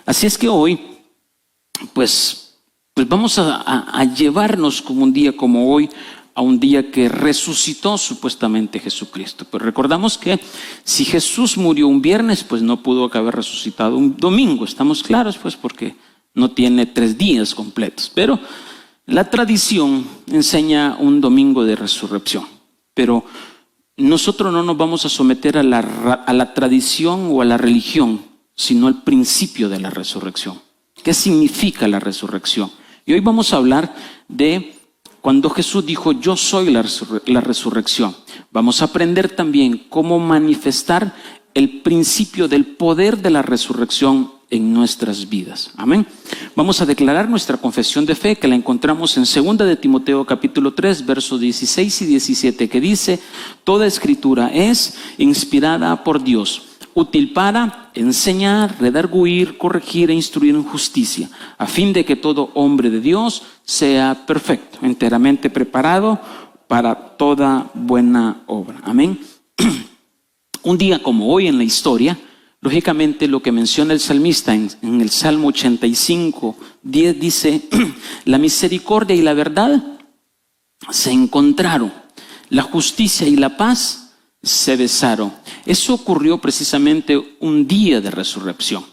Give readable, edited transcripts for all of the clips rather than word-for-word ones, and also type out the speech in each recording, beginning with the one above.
Así es que hoy, pues vamos a llevarnos como un día como hoy, a un día que resucitó supuestamente Jesucristo. Pero recordamos que si Jesús murió un viernes, pues no pudo haber resucitado un domingo. Estamos claros, pues, porque no tiene 3 días completos. Pero la tradición enseña un domingo de resurrección. Pero nosotros no nos vamos a someter a la tradición o a la religión, sino al principio de la resurrección. ¿Qué significa la resurrección? Y hoy vamos a hablar de cuando Jesús dijo, yo soy la resurrección. Vamos a aprender también cómo manifestar el principio del poder de la resurrección en nuestras vidas. Amén. Vamos a declarar nuestra confesión de fe, que la encontramos en 2 de Timoteo capítulo 3, versos 16 y 17, que dice, toda escritura es inspirada por Dios, útil para enseñar, redarguir, corregir e instruir en justicia, a fin de que todo hombre de Dios sea perfecto, enteramente preparado para toda buena obra. Amén. Un día como hoy en la historia, lógicamente lo que menciona el salmista en el Salmo 85, 10 dice, la misericordia y la verdad se encontraron, la justicia y la paz se besaron. Eso ocurrió precisamente un día de resurrección.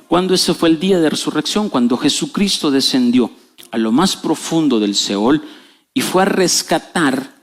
¿Cuándo ese fue el día de resurrección? Cuando Jesucristo descendió a lo más profundo del Seol y fue a rescatar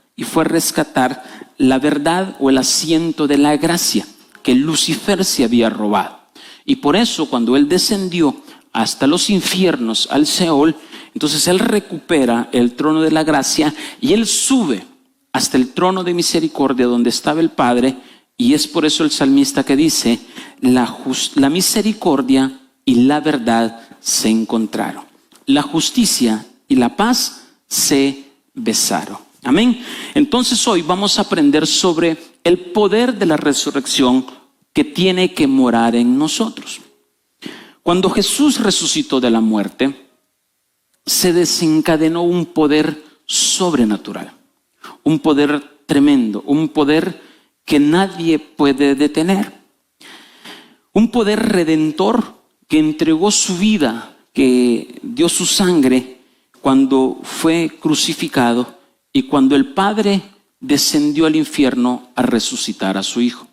la verdad o el asiento de la gracia que Lucifer se había robado. Y por eso cuando él descendió hasta los infiernos, al Seol, entonces él recupera el trono de la gracia y él sube hasta el trono de misericordia donde estaba el Padre. Y es por eso el salmista que dice, la misericordia y la verdad se encontraron. La justicia y la paz se besaron. Amén. Entonces hoy vamos a aprender sobre el poder de la resurrección que tiene que morar en nosotros. Cuando Jesús resucitó de la muerte, se desencadenó un poder sobrenatural, un poder tremendo, un poder que nadie puede detener, un poder redentor que entregó su vida, que dio su sangre cuando fue crucificado y cuando el Padre descendió al infierno a resucitar a su Hijo.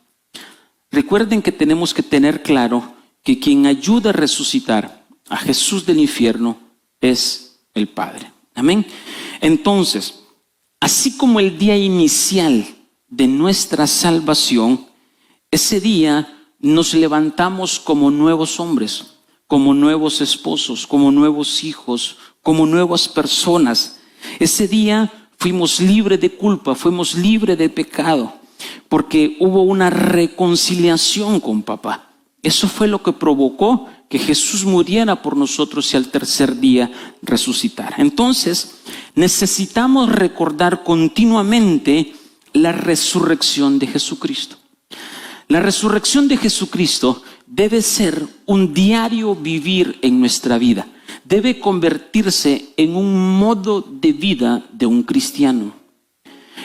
Recuerden que tenemos que tener claro que quien ayuda a resucitar a Jesús del infierno es el Padre. Amén. Entonces, así como el día inicial de nuestra salvación, ese día nos levantamos como nuevos hombres, como nuevos esposos, como nuevos hijos, como nuevas personas. Ese día fuimos libres de culpa, fuimos libres de pecado, porque hubo una reconciliación con papá. Eso fue lo que provocó que Jesús muriera por nosotros y al tercer día resucitara. Entonces, necesitamos recordar continuamente la resurrección de Jesucristo. La resurrección de Jesucristo debe ser un diario vivir en nuestra vida. Debe convertirse en un modo de vida de un cristiano.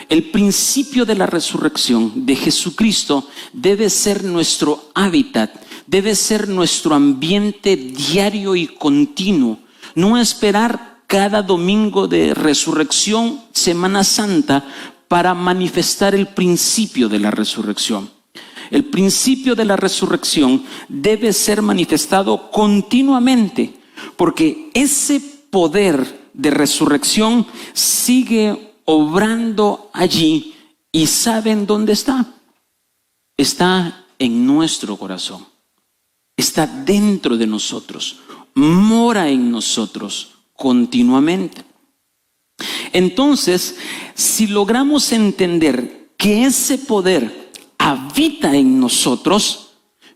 El principio de la resurrección de Jesucristo debe ser nuestro hábitat, debe ser nuestro ambiente diario y continuo. No esperar cada domingo de resurrección, Semana Santa, para manifestar el principio de la resurrección. El principio de la resurrección debe ser manifestado continuamente, porque ese poder de resurrección sigue obrando allí. ¿Y saben dónde está? Está en nuestro corazón, está dentro de nosotros, mora en nosotros continuamente. Entonces, si logramos entender que ese poder habita en nosotros,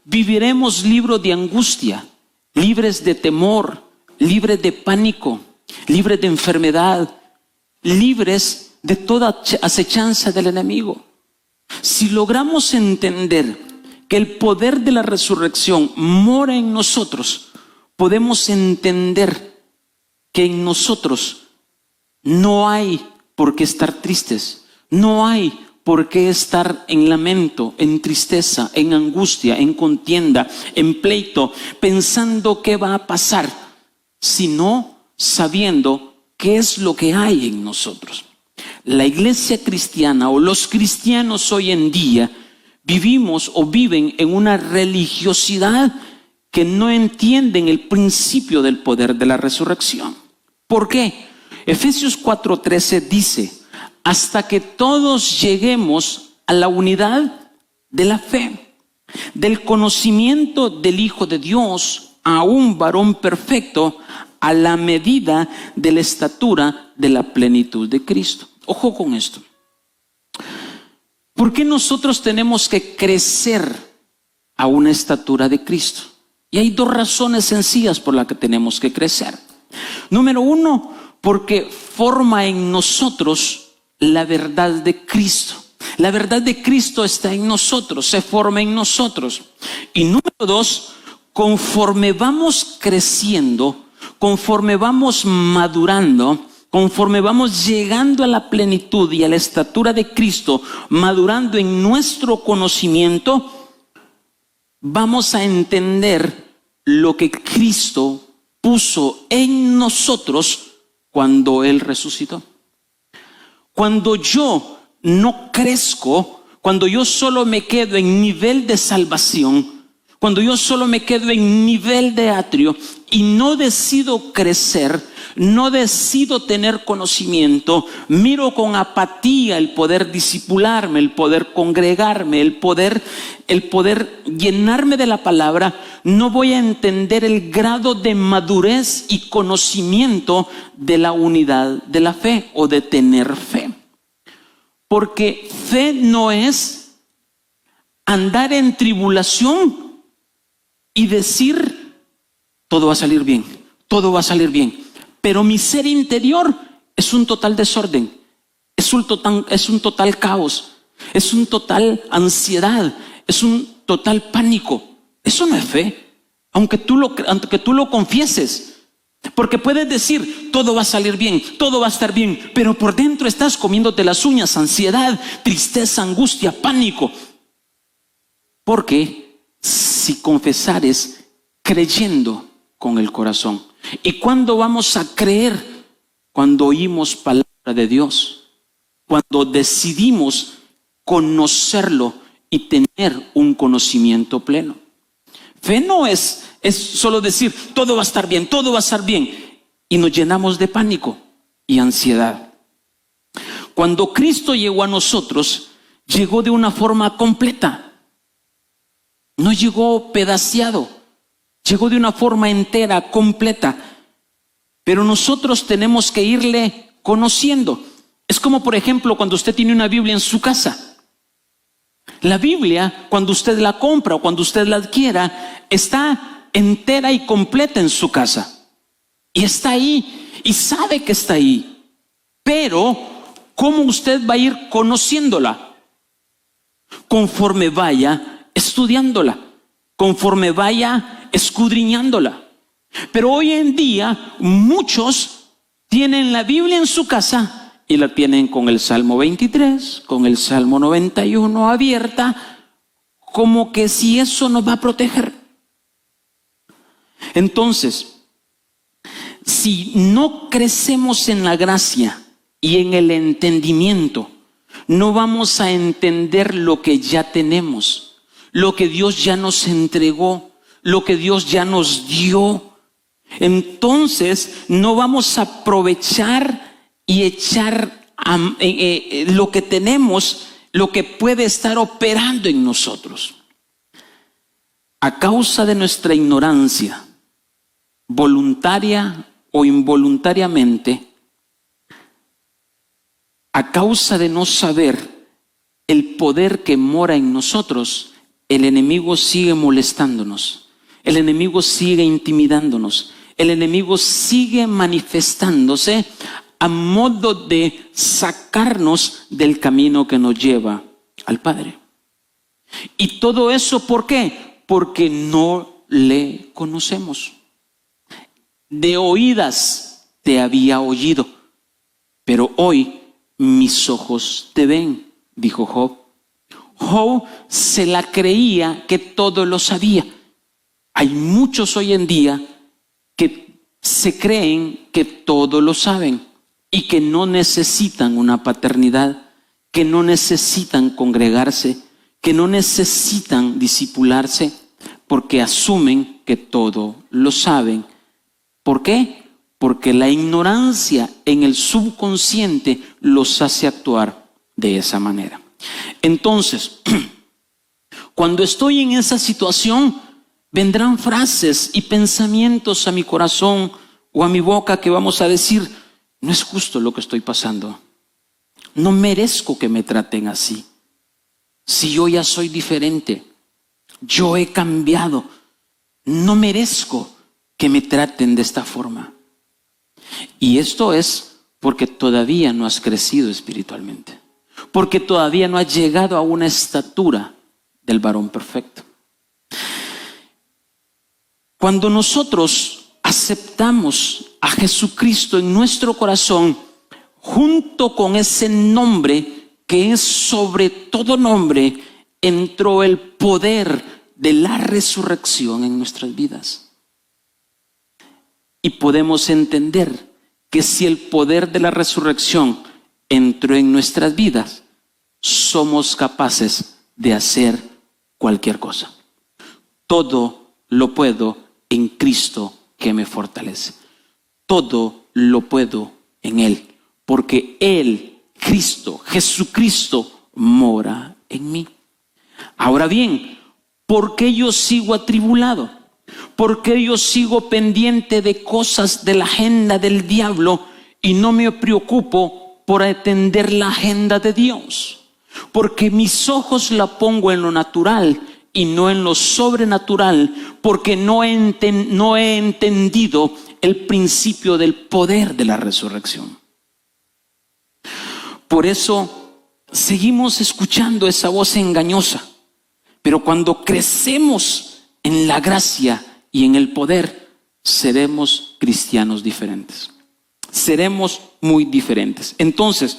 viviremos libres de angustia, libres de temor, libres de pánico, libres de enfermedad, libres de toda acechanza del enemigo. Si logramos entender que el poder de la resurrección mora en nosotros, podemos entender que en nosotros no hay por qué estar tristes, no hay ¿Por qué estar en lamento, en tristeza, en angustia, en contienda, en pleito, pensando qué va a pasar, sino sabiendo qué es lo que hay en nosotros? La iglesia cristiana o los cristianos hoy en día vivimos o viven en una religiosidad que no entienden el principio del poder de la resurrección. ¿Por qué? Efesios 4:13 dice: hasta que todos lleguemos a la unidad de la fe, del conocimiento del Hijo de Dios, a un varón perfecto, a la medida de la estatura de la plenitud de Cristo. Ojo con esto. ¿Por qué nosotros tenemos que crecer a una estatura de Cristo? Y hay dos razones sencillas por las que tenemos que crecer. Número uno, porque forma en nosotros la verdad de Cristo. La verdad de Cristo está en nosotros, se forma en nosotros. Y número dos, conforme vamos creciendo, conforme vamos madurando, conforme vamos llegando a la plenitud y a la estatura de Cristo, madurando en nuestro conocimiento, vamos a entender lo que Cristo puso en nosotros cuando Él resucitó. Cuando yo no crezco, cuando yo solo me quedo en nivel de salvación, cuando yo solo me quedo en nivel de atrio y no decido crecer, no decido tener conocimiento, miro con apatía el poder discipularme, el poder congregarme, el poder llenarme de la palabra, no voy a entender el grado de madurez y conocimiento de la unidad de la fe o de tener fe. Porque fe no es andar en tribulación y decir, todo va a salir bien, todo va a salir bien. Pero mi ser interior es un total desorden, es un total caos, es un total ansiedad, es un total pánico. Eso no es fe, aunque tú lo confieses. Porque puedes decir, todo va a salir bien, todo va a estar bien, pero por dentro estás comiéndote las uñas, ansiedad, tristeza, angustia, pánico. Porque si confesares creyendo con el corazón. ¿Y cuándo vamos a creer? Cuando oímos palabra de Dios, cuando decidimos conocerlo y tener un conocimiento pleno. Fe no es solo decir, todo va a estar bien, todo va a estar bien, y nos llenamos de pánico y ansiedad. Cuando Cristo llegó a nosotros, llegó de una forma completa. No llegó pedaciado, llegó de una forma entera, completa. Pero nosotros tenemos que irle conociendo. Es como, por ejemplo, cuando usted tiene una Biblia en su casa. La Biblia, cuando usted la compra o cuando usted la adquiera, está entera y completa en su casa. Y está ahí, y sabe que está ahí. Pero, ¿cómo usted va a ir conociéndola? Conforme vaya estudiándola, conforme vaya escudriñándola. Pero hoy en día muchos tienen la Biblia en su casa y la tienen con el Salmo 23, con el Salmo 91 abierta, como que si eso nos va a proteger. Entonces, si no crecemos en la gracia y en el entendimiento, no vamos a entender lo que ya tenemos, lo que Dios ya nos entregó, lo que Dios ya nos dio. Entonces no vamos a aprovechar y echar lo que tenemos, lo que puede estar operando en nosotros. A causa de nuestra ignorancia, voluntaria o involuntariamente, a causa de no saber el poder que mora en nosotros, el enemigo sigue molestándonos, el enemigo sigue intimidándonos, el enemigo sigue manifestándose a modo de sacarnos del camino que nos lleva al Padre. Y todo eso, ¿por qué? Porque no le conocemos. De oídas te había oído, pero hoy mis ojos te ven. dijo Job. Job se la creía que todo lo sabía. Hay muchos hoy en día que se creen que todo lo saben y que no necesitan una paternidad, que no necesitan congregarse, que no necesitan discipularse, porque asumen que todo lo saben. ¿Por qué? Porque la ignorancia en el subconsciente los hace actuar de esa manera. Entonces, cuando estoy en esa situación, vendrán frases y pensamientos a mi corazón o a mi boca que vamos a decir: no es justo lo que estoy pasando. No merezco que me traten así. Si yo ya soy diferente, yo he cambiado, no merezco que me traten de esta forma. Y esto es porque todavía no has crecido espiritualmente, porque todavía no has llegado a una estatura del varón perfecto. Cuando nosotros aceptamos a Jesucristo en nuestro corazón, junto con ese nombre que es sobre todo nombre, entró el poder de la resurrección en nuestras vidas. Y podemos entender que si el poder de la resurrección entró en nuestras vidas, somos capaces de hacer cualquier cosa. Todo lo puedo en Cristo que me fortalece. Todo lo puedo en Él, porque Él, Cristo, Jesucristo, mora en mí. Ahora bien, ¿por qué yo sigo atribulado? ¿Por qué yo sigo pendiente de cosas de la agenda del diablo y no me preocupo por atender la agenda de Dios? Porque mis ojos la pongo en lo natural y no en lo sobrenatural, porque no he entendido el principio del poder de la resurrección. Por eso seguimos escuchando esa voz engañosa, pero cuando crecemos en la gracia y en el poder, seremos cristianos diferentes. Seremos muy diferentes. Entonces,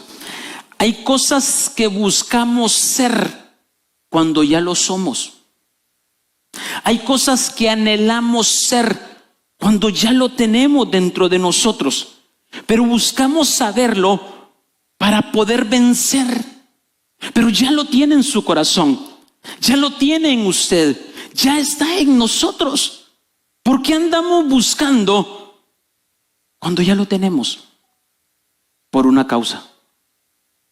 hay cosas que buscamos ser cuando ya lo somos. Hay cosas que anhelamos ser cuando ya lo tenemos dentro de nosotros, pero buscamos saberlo para poder vencer. Pero ya lo tiene en su corazón, ya lo tiene en usted, ya está en nosotros. ¿Por qué andamos buscando cuando ya lo tenemos? Por una causa,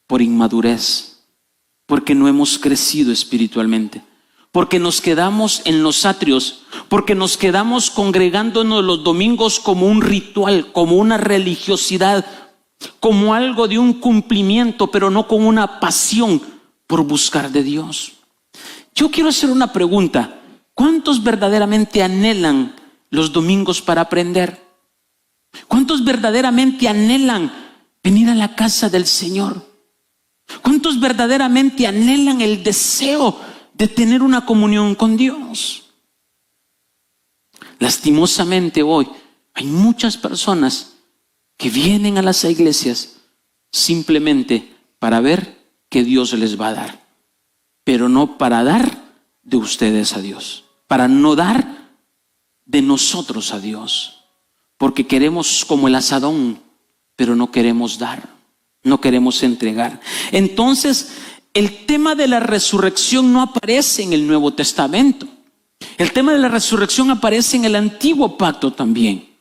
por inmadurez, porque no hemos crecido espiritualmente, porque nos quedamos en los atrios, porque nos quedamos congregándonos los domingos como un ritual, como una religiosidad, como algo de un cumplimiento, pero no con una pasión por buscar de Dios. Yo quiero hacer una pregunta: ¿cuántos verdaderamente anhelan los domingos para aprender? ¿Cuántos verdaderamente anhelan venir a la casa del Señor? ¿Cuántos verdaderamente anhelan el deseo de tener una comunión con Dios? Lastimosamente hoy hay muchas personas que vienen a las iglesias simplemente para ver qué Dios les va a dar, pero no para dar de ustedes a Dios, para no dar de nosotros a Dios, porque queremos como el asadón, pero no queremos dar, no queremos entregar. Entonces, el tema de la resurrección no aparece en el Nuevo Testamento. El tema de la resurrección aparece en el Antiguo Pacto también.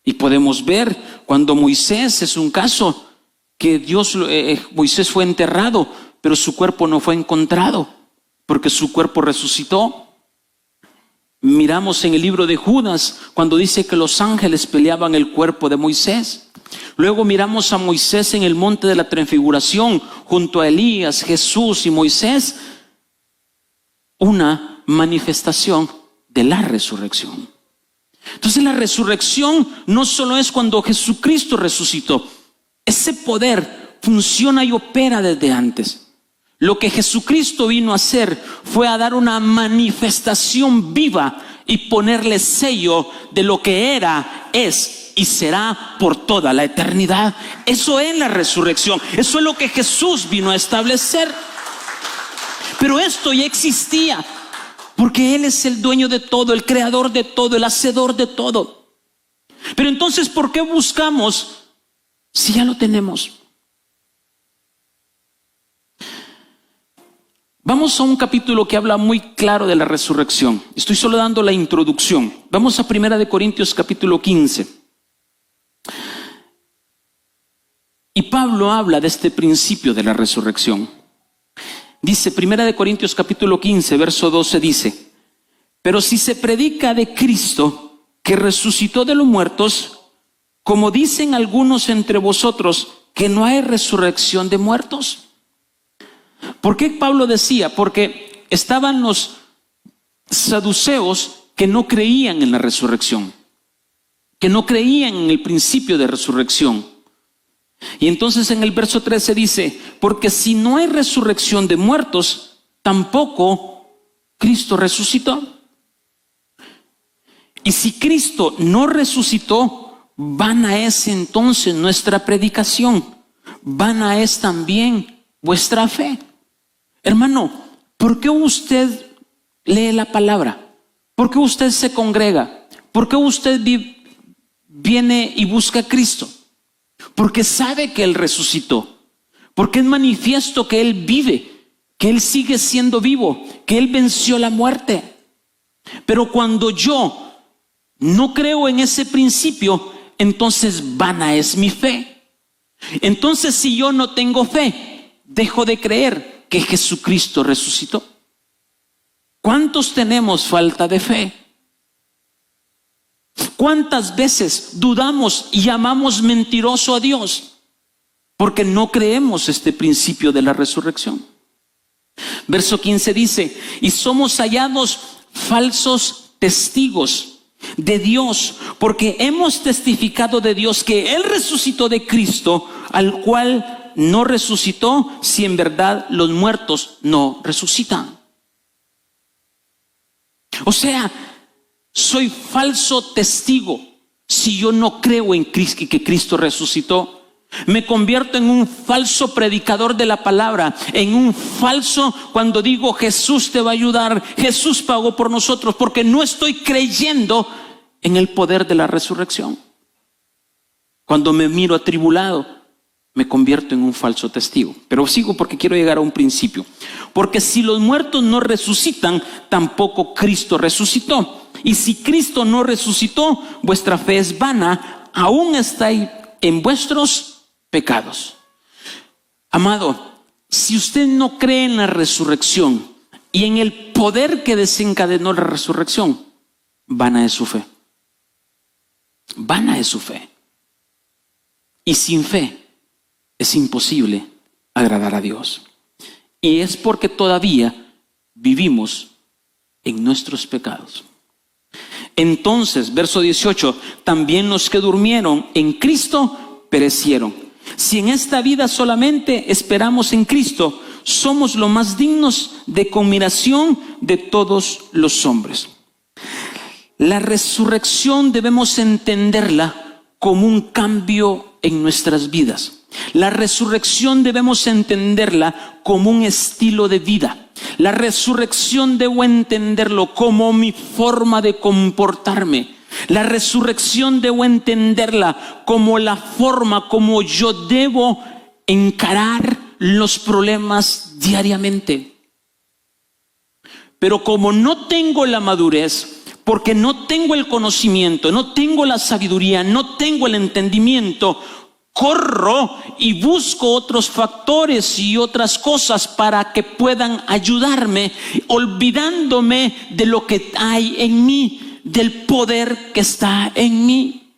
Y podemos ver cuando Moisés, es un caso que Moisés fue enterrado, pero su cuerpo no fue encontrado, porque su cuerpo resucitó. Miramos en el libro de Judas cuando dice que los ángeles peleaban el cuerpo de Moisés. Luego miramos a Moisés en el monte de la transfiguración junto a Elías, Jesús y Moisés, una manifestación de la resurrección. Entonces la resurrección no solo es cuando Jesucristo resucitó. Ese poder funciona y opera desde antes. Lo que Jesucristo vino a hacer fue a dar una manifestación viva y ponerle sello de lo que era, es y será por toda la eternidad. Eso es la resurrección. Eso es lo que Jesús vino a establecer. Pero esto ya existía, porque Él es el dueño de todo, el creador de todo, el hacedor de todo. Pero entonces, ¿por qué buscamos si ya lo tenemos? Vamos a un capítulo que habla muy claro de la resurrección. Estoy solo dando la introducción. Vamos a 1 Corintios capítulo 15. Y Pablo habla de este principio de la resurrección. Dice 1 Corintios capítulo 15, verso 12, dice: pero si se predica de Cristo, que resucitó de los muertos, como dicen algunos entre vosotros, que no hay resurrección de muertos. ¿Por qué Pablo decía? Porque estaban los saduceos que no creían en la resurrección, que no creían en el principio de resurrección. Y entonces en el verso 13 dice: porque si no hay resurrección de muertos, tampoco Cristo resucitó. Y si Cristo no resucitó, vana es entonces nuestra predicación, vana es también vuestra fe. Hermano, ¿por qué usted lee la palabra? ¿Por qué usted se congrega? ¿Por qué usted viene y busca a Cristo? Porque sabe que Él resucitó, porque es manifiesto que Él vive, que Él sigue siendo vivo, que Él venció la muerte. Pero cuando yo no creo en ese principio, entonces vana es mi fe. Entonces, si yo no tengo fe, dejo de creer que Jesucristo resucitó. ¿Cuántos tenemos falta de fe? ¿Cuántas veces dudamos y llamamos mentiroso a Dios? Porque no creemos este principio de la resurrección. Verso 15 dice: y somos hallados falsos testigos de Dios, porque hemos testificado de Dios que Él resucitó de Cristo, al cual no resucitó, si en verdad los muertos no resucitan. O sea, soy falso testigo si yo no creo en Cristo, que Cristo resucitó. Me convierto en un falso predicador de la palabra, en un falso cuando digo Jesús te va a ayudar, Jesús pagó por nosotros, porque no estoy creyendo en el poder de la resurrección. Cuando me miro atribulado, me convierto en un falso testigo. Pero sigo porque quiero llegar a un principio. Porque si los muertos no resucitan, tampoco Cristo resucitó. Y si Cristo no resucitó, vuestra fe es vana, aún estáis en vuestros pecados. Amado, si usted no cree en la resurrección y en el poder que desencadenó la resurrección, vana es su fe. Vana es su fe. Y sin fe es imposible agradar a Dios. Y es porque todavía vivimos en nuestros pecados. Entonces, verso 18, también los que durmieron en Cristo perecieron. Si en esta vida solamente esperamos en Cristo, somos los más dignos de conmiración de todos los hombres. La resurrección debemos entenderla como un cambio en nuestras vidas. La resurrección debemos entenderla como un estilo de vida. La resurrección debo entenderlo como mi forma de comportarme. La resurrección debo entenderla como la forma como yo debo encarar los problemas diariamente. Pero como no tengo la madurez, porque no tengo el conocimiento, no tengo la sabiduría, no tengo el entendimiento, corro y busco otros factores y otras cosas para que puedan ayudarme, olvidándome de lo que hay en mí, del poder que está en mí.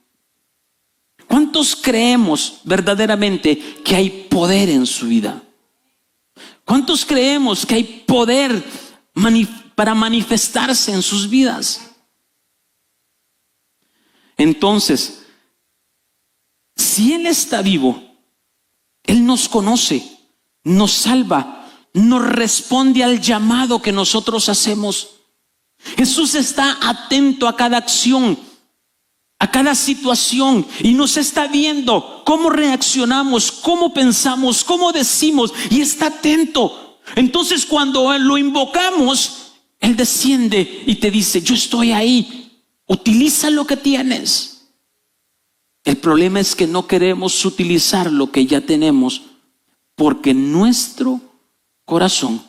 ¿Cuántos creemos verdaderamente que hay poder en su vida? ¿Cuántos creemos que hay poder para manifestarse en sus vidas? Entonces, si Él está vivo, Él nos conoce, nos salva, nos responde al llamado que nosotros hacemos. Jesús está atento a cada acción, a cada situación, y nos está viendo cómo reaccionamos, cómo pensamos, cómo decimos, y está atento. Entonces cuando lo invocamos, Él desciende y te dice: yo estoy ahí, utiliza lo que tienes. El problema es que no queremos utilizar lo que ya tenemos porque nuestro corazón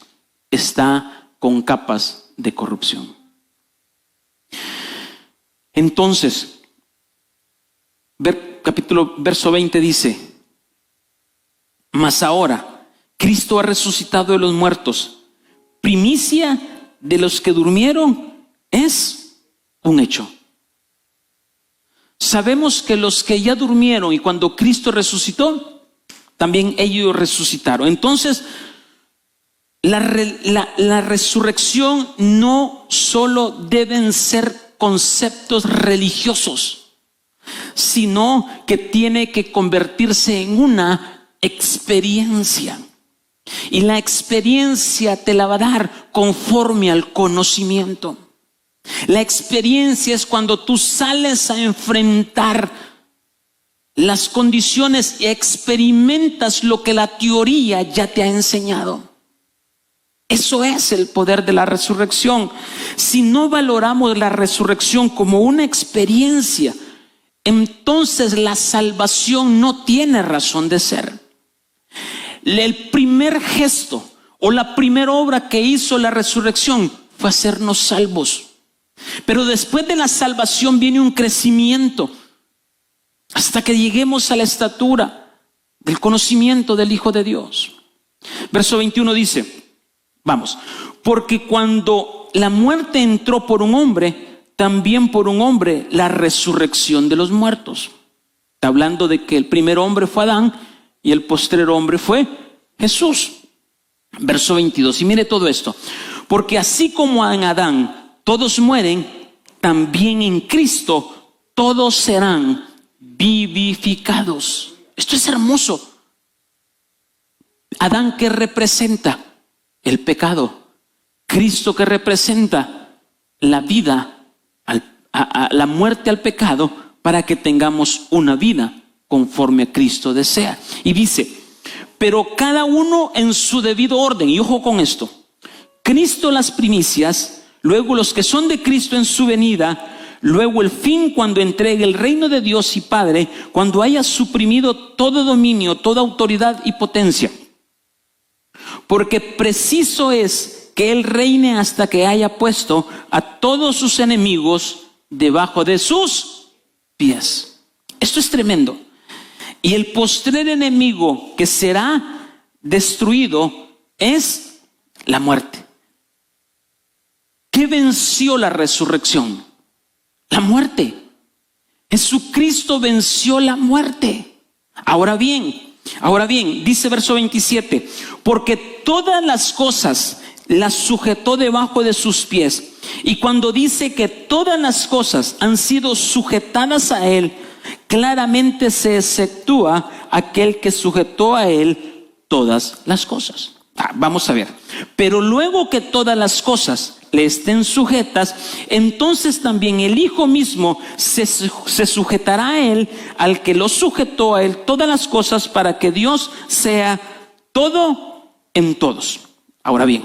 está con capas de corrupción. Entonces, verso 20 dice: mas ahora Cristo ha resucitado de los muertos, primicia de los que durmieron, es un hecho. Sabemos que los que ya durmieron y cuando Cristo resucitó, también ellos resucitaron. Entonces, la resurrección no solo deben ser conceptos religiosos, sino que tiene que convertirse en una experiencia. Y la experiencia te la va a dar conforme al conocimiento. La experiencia es cuando tú sales a enfrentar las condiciones y experimentas lo que la teoría ya te ha enseñado. Eso es el poder de la resurrección. Si no valoramos la resurrección como una experiencia, entonces la salvación no tiene razón de ser. El primer gesto o la primera obra que hizo la resurrección fue hacernos salvos. Pero después de la salvación viene un crecimiento hasta que lleguemos a la estatura del conocimiento del Hijo de Dios. Verso 21 dice, vamos, porque cuando la muerte entró por un hombre, también por un hombre la resurrección de los muertos. Está hablando de que el primer hombre fue Adán y el postrer hombre fue Jesús. Verso 22, y mire todo esto: porque así como en Adán todos mueren, también en Cristo todos serán vivificados. Esto es hermoso. Adán, ¿qué representa? El pecado. Cristo, ¿qué representa? La vida, la muerte al pecado, para que tengamos una vida conforme a Cristo desea. Y dice, pero cada uno en su debido orden. Y ojo con esto: Cristo las primicias, luego los que son de Cristo en su venida, luego el fin cuando entregue el reino de Dios y Padre, cuando haya suprimido todo dominio, toda autoridad y potencia. Porque preciso es que Él reine hasta que haya puesto a todos sus enemigos debajo de sus pies. Esto es tremendo. Y el postrer enemigo que será destruido es la muerte. ¿Qué venció la resurrección? La muerte. Jesucristo venció la muerte. Ahora bien, dice verso 27, porque todas las cosas las sujetó debajo de sus pies. Y cuando dice que todas las cosas han sido sujetadas a Él, claramente se exceptúa aquel que sujetó a Él todas las cosas. Vamos a ver. Pero luego que todas las cosas le estén sujetas, entonces también el Hijo mismo se sujetará a Él, al que lo sujetó a Él todas las cosas, para que Dios sea todo en todos. Ahora bien,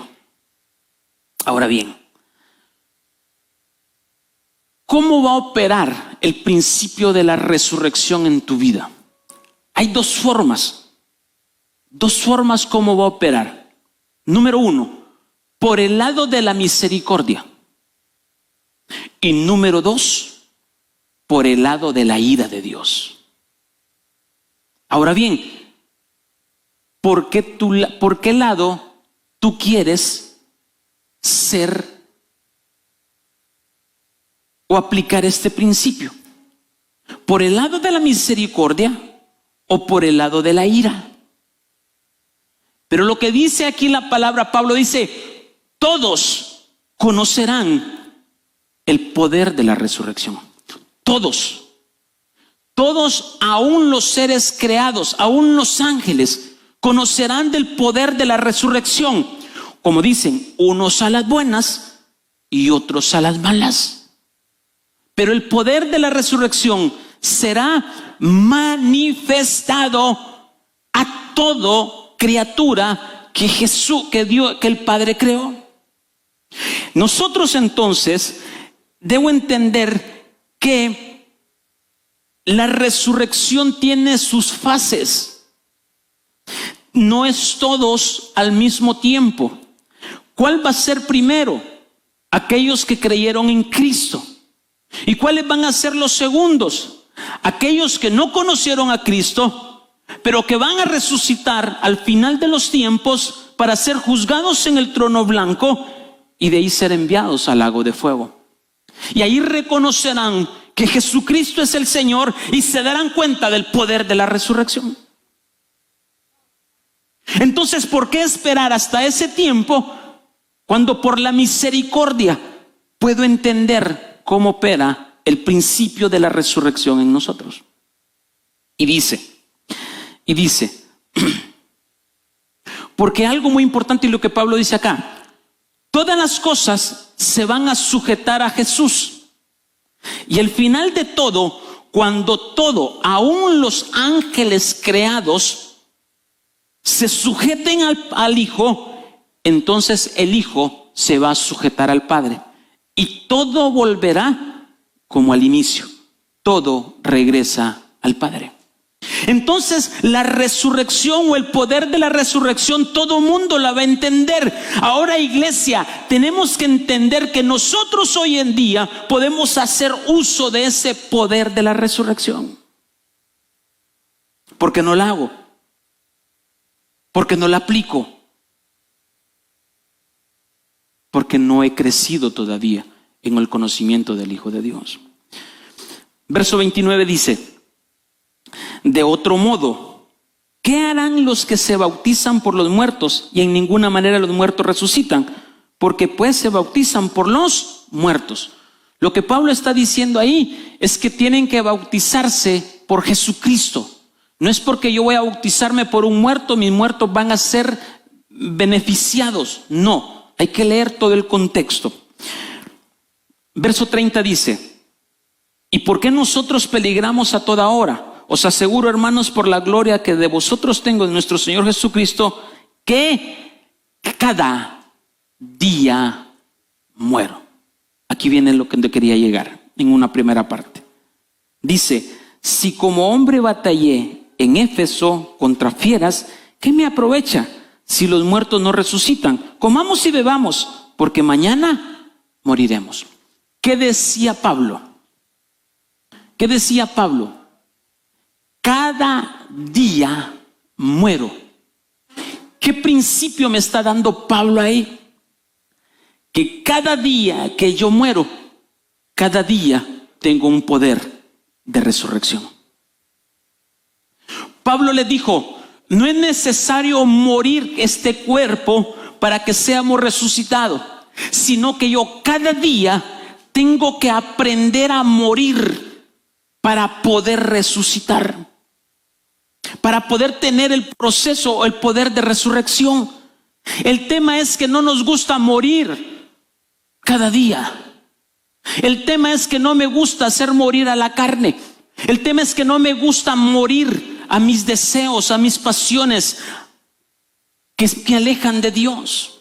¿cómo va a operar el principio de la resurrección en tu vida? Hay dos formas cómo va a operar. Número 1, por el lado de la misericordia. Y número 2, por el lado de la ira de Dios. Ahora bien, ¿por qué lado tú quieres ser o aplicar este principio? ¿Por el lado de la misericordia o por el lado de la ira? Pero lo que dice aquí la palabra, Pablo dice, todos conocerán el poder de la resurrección. Todos, aún los seres creados, aún los ángeles, conocerán del poder de la resurrección. Como dicen, unos a las buenas y otros a las malas. Pero el poder de la resurrección será manifestado a todo criatura que que el Padre creó. Nosotros entonces debo entender que la resurrección tiene sus fases. No es todos al mismo tiempo. ¿Cuál va a ser primero? Aquellos que creyeron en Cristo. ¿Y cuáles van a ser los segundos? Aquellos que no conocieron a Cristo, pero que van a resucitar al final de los tiempos para ser juzgados en el trono blanco y de ahí ser enviados al lago de fuego. Y ahí reconocerán que Jesucristo es el Señor y se darán cuenta del poder de la resurrección. Entonces, ¿por qué esperar hasta ese tiempo cuando por la misericordia puedo entender cómo opera el principio de la resurrección en nosotros? Y dice, porque algo muy importante y lo que Pablo dice acá, todas las cosas se van a sujetar a Jesús. Y el final de todo, cuando todo, aún los ángeles creados, se sujeten al Hijo, entonces el Hijo se va a sujetar al Padre. Y todo volverá como al inicio. Todo regresa al Padre. Entonces la resurrección o el poder de la resurrección todo mundo la va a entender. Ahora, iglesia, tenemos que entender que nosotros hoy en día podemos hacer uso de ese poder de la resurrección. Porque no la hago, porque no la aplico, porque no he crecido todavía en el conocimiento del Hijo de Dios. Verso 29 dice: de otro modo, ¿qué harán los que se bautizan por los muertos y en ninguna manera los muertos resucitan? Porque pues se bautizan por los muertos. Lo que Pablo está diciendo ahí es que tienen que bautizarse por Jesucristo. No es porque yo voy a bautizarme por un muerto, mis muertos van a ser beneficiados. No, hay que leer todo el contexto. Verso 30 dice: ¿y por qué nosotros peligramos a toda hora? Os aseguro, hermanos, por la gloria que de vosotros tengo de nuestro Señor Jesucristo, que cada día muero. Aquí viene lo que quería llegar en una primera parte. Dice: si como hombre batallé en Éfeso contra fieras, ¿qué me aprovecha si los muertos no resucitan? Comamos y bebamos, porque mañana moriremos. ¿Qué decía Pablo? ¿Qué decía Pablo? Cada día muero. ¿Qué principio me está dando Pablo ahí? Que cada día que yo muero, cada día tengo un poder de resurrección. Pablo le dijo: no es necesario morir este cuerpo para que seamos resucitados, sino que yo cada día tengo que aprender a morir para poder resucitar, para poder tener el proceso o el poder de resurrección. El tema es que no nos gusta morir cada día. El tema es que no me gusta hacer morir a la carne. El tema es que no me gusta morir a mis deseos, a mis pasiones que me alejan de Dios.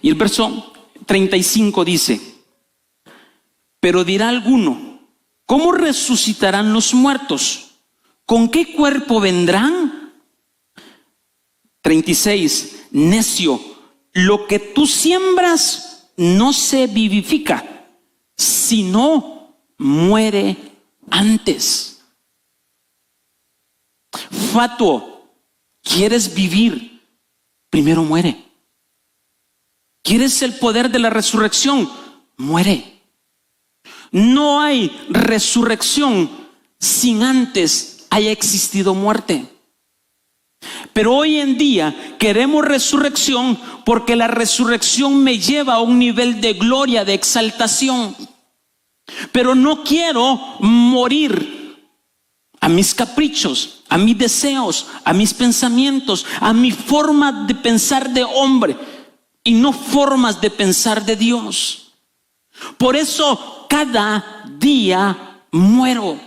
Y el verso 35 dice: pero dirá alguno: ¿cómo resucitarán los muertos? ¿Con qué cuerpo vendrán? 36, necio, lo que tú siembras no se vivifica, sino muere antes. Fatuo, ¿quieres vivir? Primero muere. ¿Quieres el poder de la resurrección? Muere. No hay resurrección sin antes haya existido muerte. Pero hoy en día queremos resurrección porque la resurrección me lleva a un nivel de gloria, de exaltación. Pero no quiero morir a mis caprichos, a mis deseos, a mis pensamientos, a mi forma de pensar de hombre y no formas de pensar de Dios. Por eso cada día muero.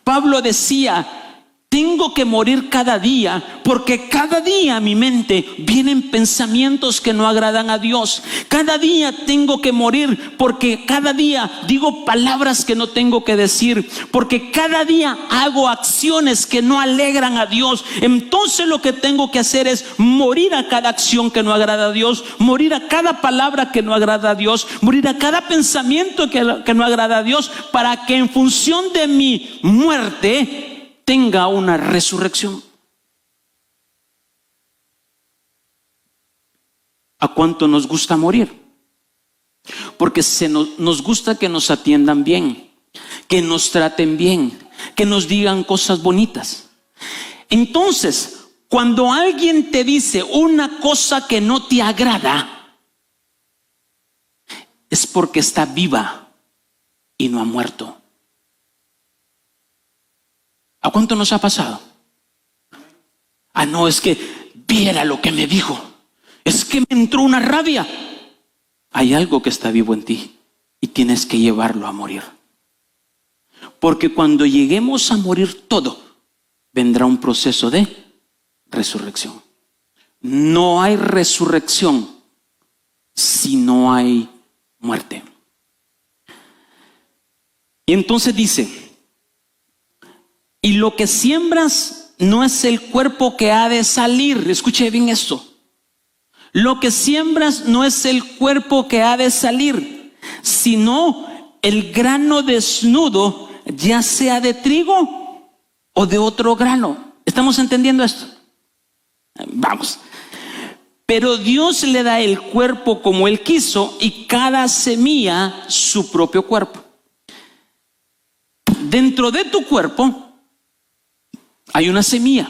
Pablo decía: Tengo que morir cada día, porque cada día a mi mente vienen pensamientos que no agradan a Dios. Cada día tengo que morir, porque cada día digo palabras que no tengo que decir, porque cada día hago acciones que no alegran a Dios. Entonces lo que tengo que hacer es morir a cada acción que no agrada a Dios, morir a cada palabra que no agrada a Dios, morir a cada pensamiento que no agrada a Dios, para que en función de mi muerte tenga una resurrección. ¿A cuánto nos gusta morir? Porque nos gusta que nos atiendan bien, que nos traten bien, que nos digan cosas bonitas. Entonces, cuando alguien te dice una cosa que no te agrada, es porque está viva y no ha muerto. ¿A cuánto nos ha pasado? No, es que viera lo que me dijo. Es que me entró una rabia. Hay algo que está vivo en ti y tienes que llevarlo a morir. Porque cuando lleguemos a morir todo, vendrá un proceso de resurrección. No hay resurrección si no hay muerte. Y entonces dice: y lo que siembras no es el cuerpo que ha de salir. Escuche bien esto. Lo que siembras no es el cuerpo que ha de salir, sino el grano desnudo, ya sea de trigo o de otro grano. ¿Estamos entendiendo esto? Vamos. Pero Dios le da el cuerpo como Él quiso, y cada semilla su propio cuerpo. Dentro de tu cuerpo hay una semilla,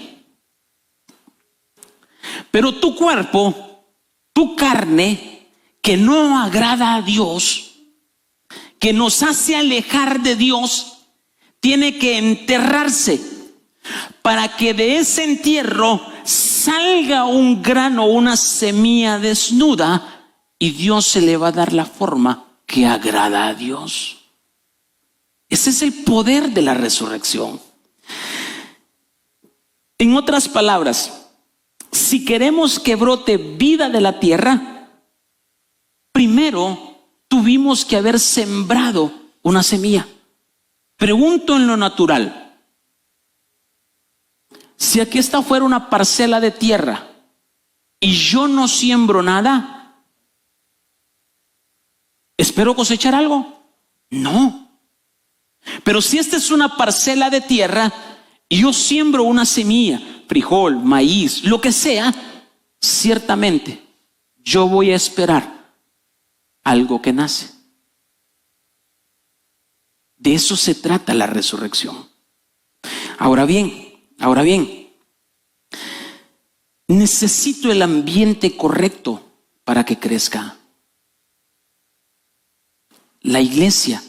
pero tu cuerpo, tu carne, que no agrada a Dios, que nos hace alejar de Dios, tiene que enterrarse para que de ese entierro salga un grano, una semilla desnuda, y Dios se le va a dar la forma que agrada a Dios. Ese es el poder de la resurrección. En otras palabras, si queremos que brote vida de la tierra, primero tuvimos que haber sembrado una semilla. Pregunto en lo natural: si aquí esta fuera una parcela de tierra y yo no siembro nada, ¿espero cosechar algo? No. Pero si esta es una parcela de tierra y yo siembro una semilla, frijol, maíz, lo que sea, ciertamente yo voy a esperar algo que nace. De eso se trata la resurrección. Ahora bien, necesito el ambiente correcto para que crezca. La iglesia,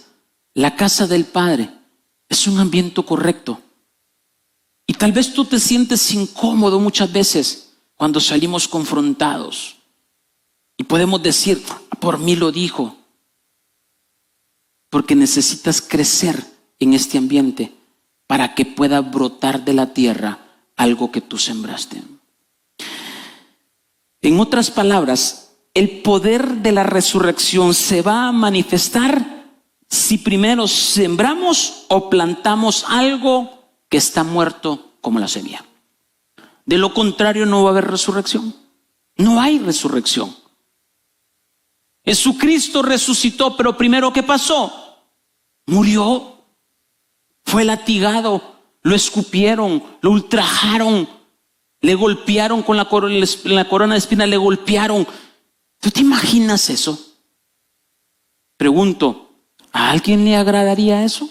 la casa del Padre, es un ambiente correcto. Y tal vez tú te sientes incómodo muchas veces cuando salimos confrontados. Y podemos decir: por mí lo dijo. Porque necesitas crecer en este ambiente para que pueda brotar de la tierra algo que tú sembraste. En otras palabras, el poder de la resurrección se va a manifestar si primero sembramos o plantamos algo que está muerto, como la semilla. De lo contrario, no va a haber resurrección. No hay resurrección. Jesucristo resucitó, pero primero, ¿qué pasó? Murió, fue latigado, lo escupieron, lo ultrajaron, le golpearon con la corona de espinas, le golpearon. ¿Tú te imaginas eso? Pregunto, ¿a alguien le agradaría eso?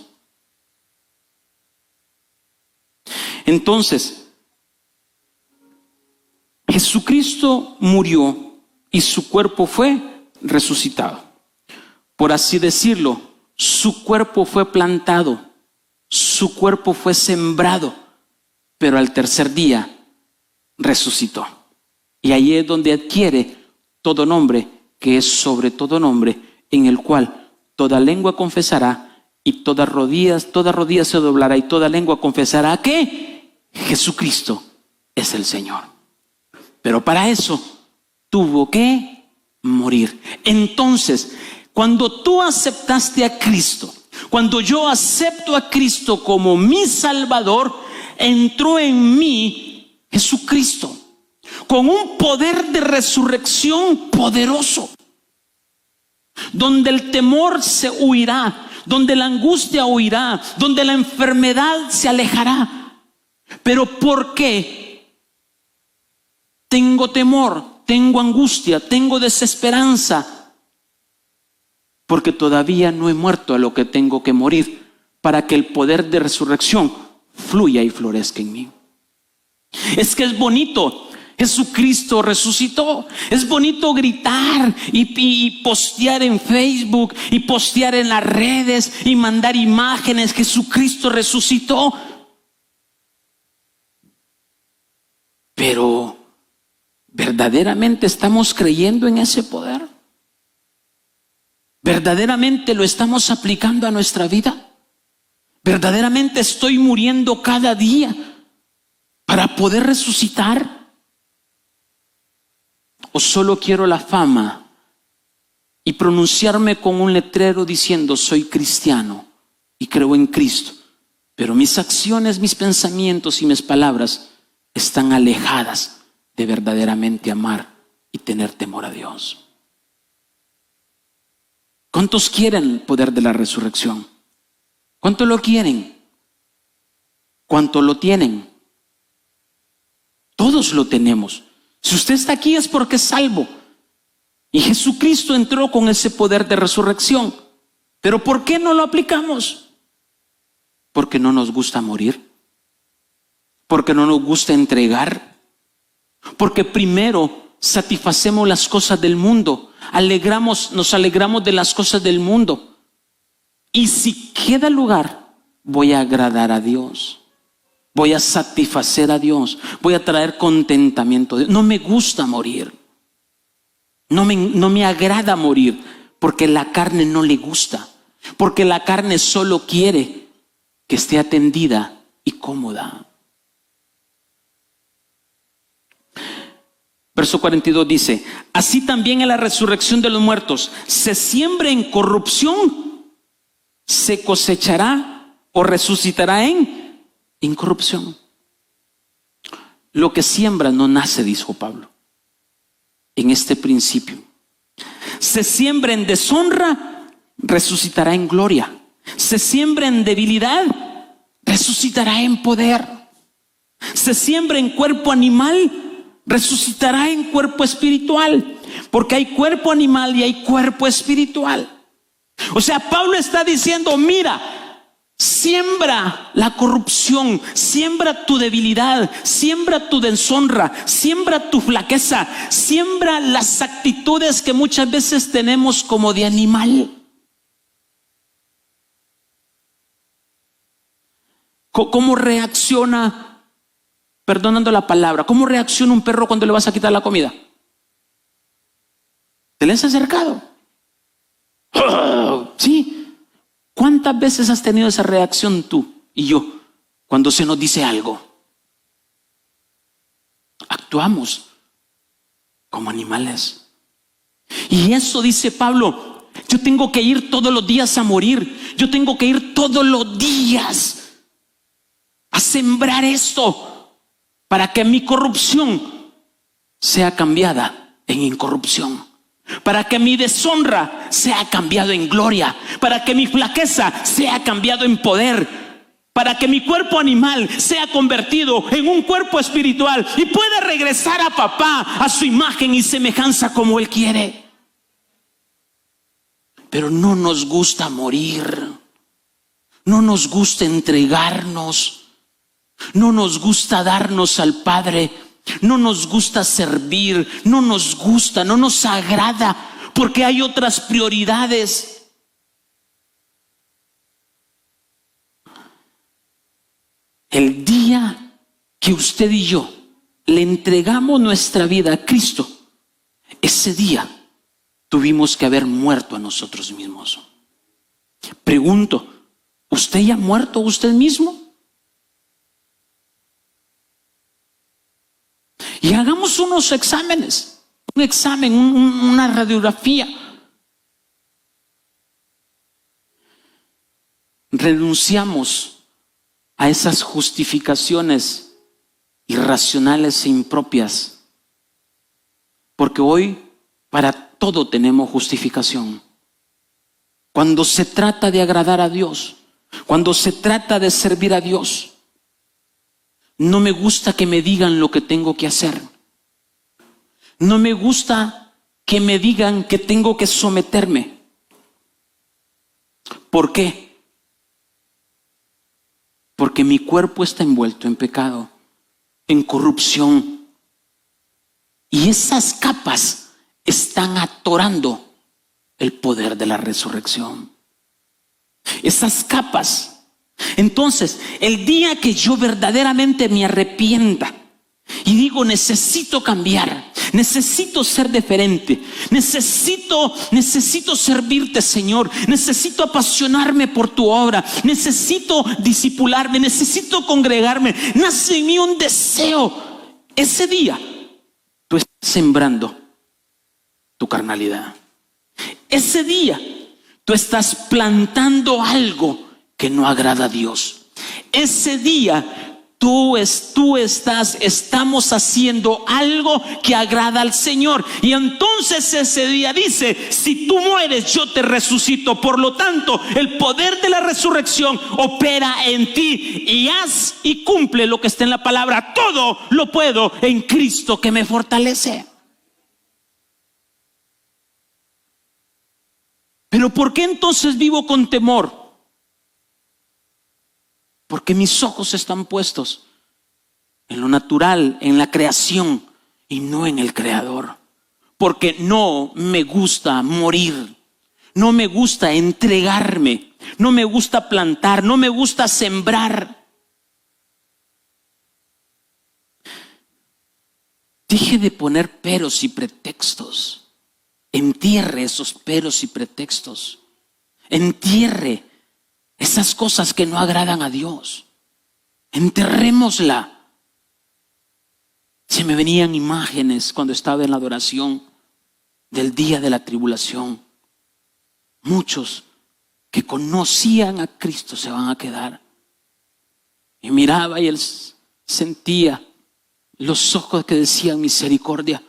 Entonces, Jesucristo murió y su cuerpo fue resucitado. Por así decirlo, su cuerpo fue plantado, su cuerpo fue sembrado, pero al tercer día resucitó. Y ahí es donde adquiere todo nombre, que es sobre todo nombre, en el cual toda lengua confesará y toda rodilla se doblará y toda lengua confesará que Jesucristo es el Señor. Pero para eso tuvo que morir. Entonces, cuando tú aceptaste a Cristo, cuando yo acepto a Cristo como mi Salvador, entró en mí Jesucristo con un poder de resurrección poderoso, donde el temor se huirá, donde la angustia huirá, donde la enfermedad se alejará. Pero ¿por qué tengo temor, tengo angustia, tengo desesperanza? Porque todavía no he muerto a lo que tengo que morir para que el poder de resurrección fluya y florezca en mí. Es que es bonito, Jesucristo resucitó. Es bonito gritar y postear en Facebook y postear en las redes y mandar imágenes. Jesucristo resucitó. Pero ¿verdaderamente estamos creyendo en ese poder? ¿Verdaderamente lo estamos aplicando a nuestra vida? ¿Verdaderamente estoy muriendo cada día para poder resucitar? ¿O solo quiero la fama y pronunciarme con un letrero diciendo soy cristiano y creo en Cristo, pero mis acciones, mis pensamientos y mis palabras están alejadas de verdaderamente amar y tener temor a Dios? ¿Cuántos quieren el poder de la resurrección? ¿Cuántos lo quieren? ¿Cuántos lo tienen? Todos lo tenemos. Si usted está aquí es porque es salvo. Y Jesucristo entró con ese poder de resurrección. Pero ¿por qué no lo aplicamos? Porque no nos gusta morir. Porque no nos gusta entregar. Porque primero satisfacemos las cosas del mundo. Nos alegramos de las cosas del mundo. Y si queda lugar, voy a agradar a Dios. Voy a satisfacer a Dios. Voy a traer contentamiento. No me gusta morir. No me agrada morir. Porque la carne no le gusta. Porque la carne solo quiere que esté atendida y cómoda. Verso 42 dice: así también en la resurrección de los muertos, se siembra en corrupción, se cosechará o resucitará en incorrupción. Lo que siembra no nace, dijo Pablo, en este principio. Se siembra en deshonra, resucitará en gloria. Se siembra en debilidad, resucitará en poder. Se siembra en cuerpo animal, resucitará en cuerpo espiritual. Porque hay cuerpo animal y hay cuerpo espiritual. O sea, Pablo está diciendo: mira, siembra la corrupción, siembra tu debilidad, siembra tu deshonra, siembra tu flaqueza, siembra las actitudes que muchas veces tenemos como de animal. ¿Cómo reacciona, perdonando la palabra, cómo reacciona un perro cuando le vas a quitar la comida? ¿Te le has acercado? Sí. ¿Cuántas veces has tenido esa reacción tú y yo cuando se nos dice algo? Actuamos como animales. Y eso dice Pablo: yo tengo que ir todos los días a morir. Yo tengo que ir todos los días a sembrar esto para que mi corrupción sea cambiada en incorrupción. Para que mi deshonra sea cambiado en gloria. Para que mi flaqueza sea cambiado en poder. Para que mi cuerpo animal sea convertido en un cuerpo espiritual y pueda regresar a papá a su imagen y semejanza como Él quiere. Pero no nos gusta morir. No nos gusta entregarnos. No nos gusta darnos al Padre. No nos gusta servir, no nos agrada, porque hay otras prioridades. El día que usted y yo le entregamos nuestra vida a Cristo, ese día tuvimos que haber muerto a nosotros mismos. Pregunto: ¿usted ya ha muerto a usted mismo? y hagamos unos exámenes, un examen, una radiografía. Renunciamos a esas justificaciones irracionales e impropias, porque hoy para todo tenemos justificación. Cuando se trata de agradar a Dios, cuando se trata de servir a Dios, no me gusta que me digan lo que tengo que hacer. No me gusta que me digan que tengo que someterme. ¿Por qué? Porque mi cuerpo está envuelto en pecado, en corrupción. Y esas capas están atorando el poder de la resurrección. Esas capas. Entonces, el día que yo verdaderamente me arrepienta y digo, necesito cambiar, necesito ser diferente, necesito servirte, Señor, necesito apasionarme por tu obra, necesito discipularme, necesito congregarme, nace en mí un deseo. Ese día tú estás sembrando tu carnalidad. Ese día tú estás plantando algo que no agrada a Dios. Ese día estamos haciendo algo que agrada al Señor. Y entonces ese día dice, si tú mueres, yo te resucito. Por lo tanto, el poder de la resurrección opera en ti y haz y cumple lo que está en la palabra. Todo lo puedo en Cristo que me fortalece. Pero ¿por qué entonces vivo con temor? Porque mis ojos están puestos en lo natural, en la creación y no en el Creador. Porque no me gusta morir, no me gusta entregarme, no me gusta plantar, no me gusta sembrar. Deje de poner peros y pretextos. Entierre esos peros y pretextos. Entierre esas cosas que no agradan a Dios. Enterrémosla. Se me venían imágenes cuando estaba en la adoración del día de la tribulación. Muchos que conocían a Cristo se van a quedar. Y miraba y él sentía los ojos que decían misericordia,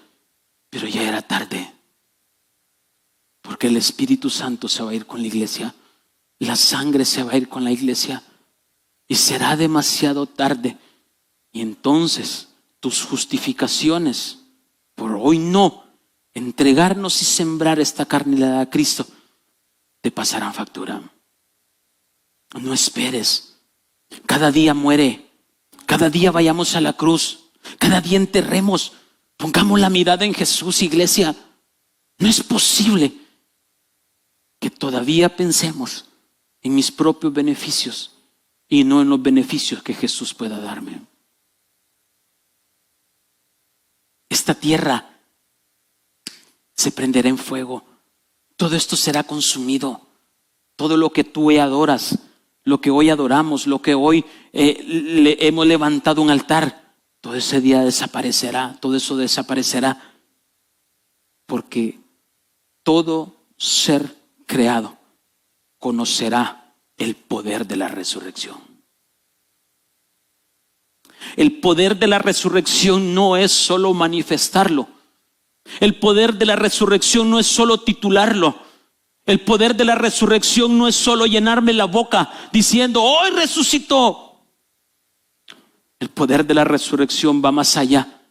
pero ya era tarde. Porque el Espíritu Santo se va a ir con la iglesia. La sangre se va a ir con la iglesia. Y será demasiado tarde. Y entonces tus justificaciones por hoy no entregarnos y sembrar esta carnalidad a Cristo te pasarán factura. No esperes. Cada día muere. Cada día vayamos a la cruz. Cada día enterremos. Pongamos la mirada en Jesús, iglesia. No es posible que todavía pensemos en mis propios beneficios y no en los beneficios que Jesús pueda darme. Esta tierra se prenderá en fuego. Todo esto será consumido. Todo lo que tú hoy adoras, lo que hoy adoramos, lo que hoy hemos levantado un altar, todo ese día desaparecerá. Todo eso desaparecerá. Porque todo ser creado conocerá el poder de la resurrección. El poder de la resurrección no es solo manifestarlo. El poder de la resurrección no es solo titularlo. El poder de la resurrección no es solo llenarme la boca diciendo hoy resucitó. El poder de la resurrección va más allá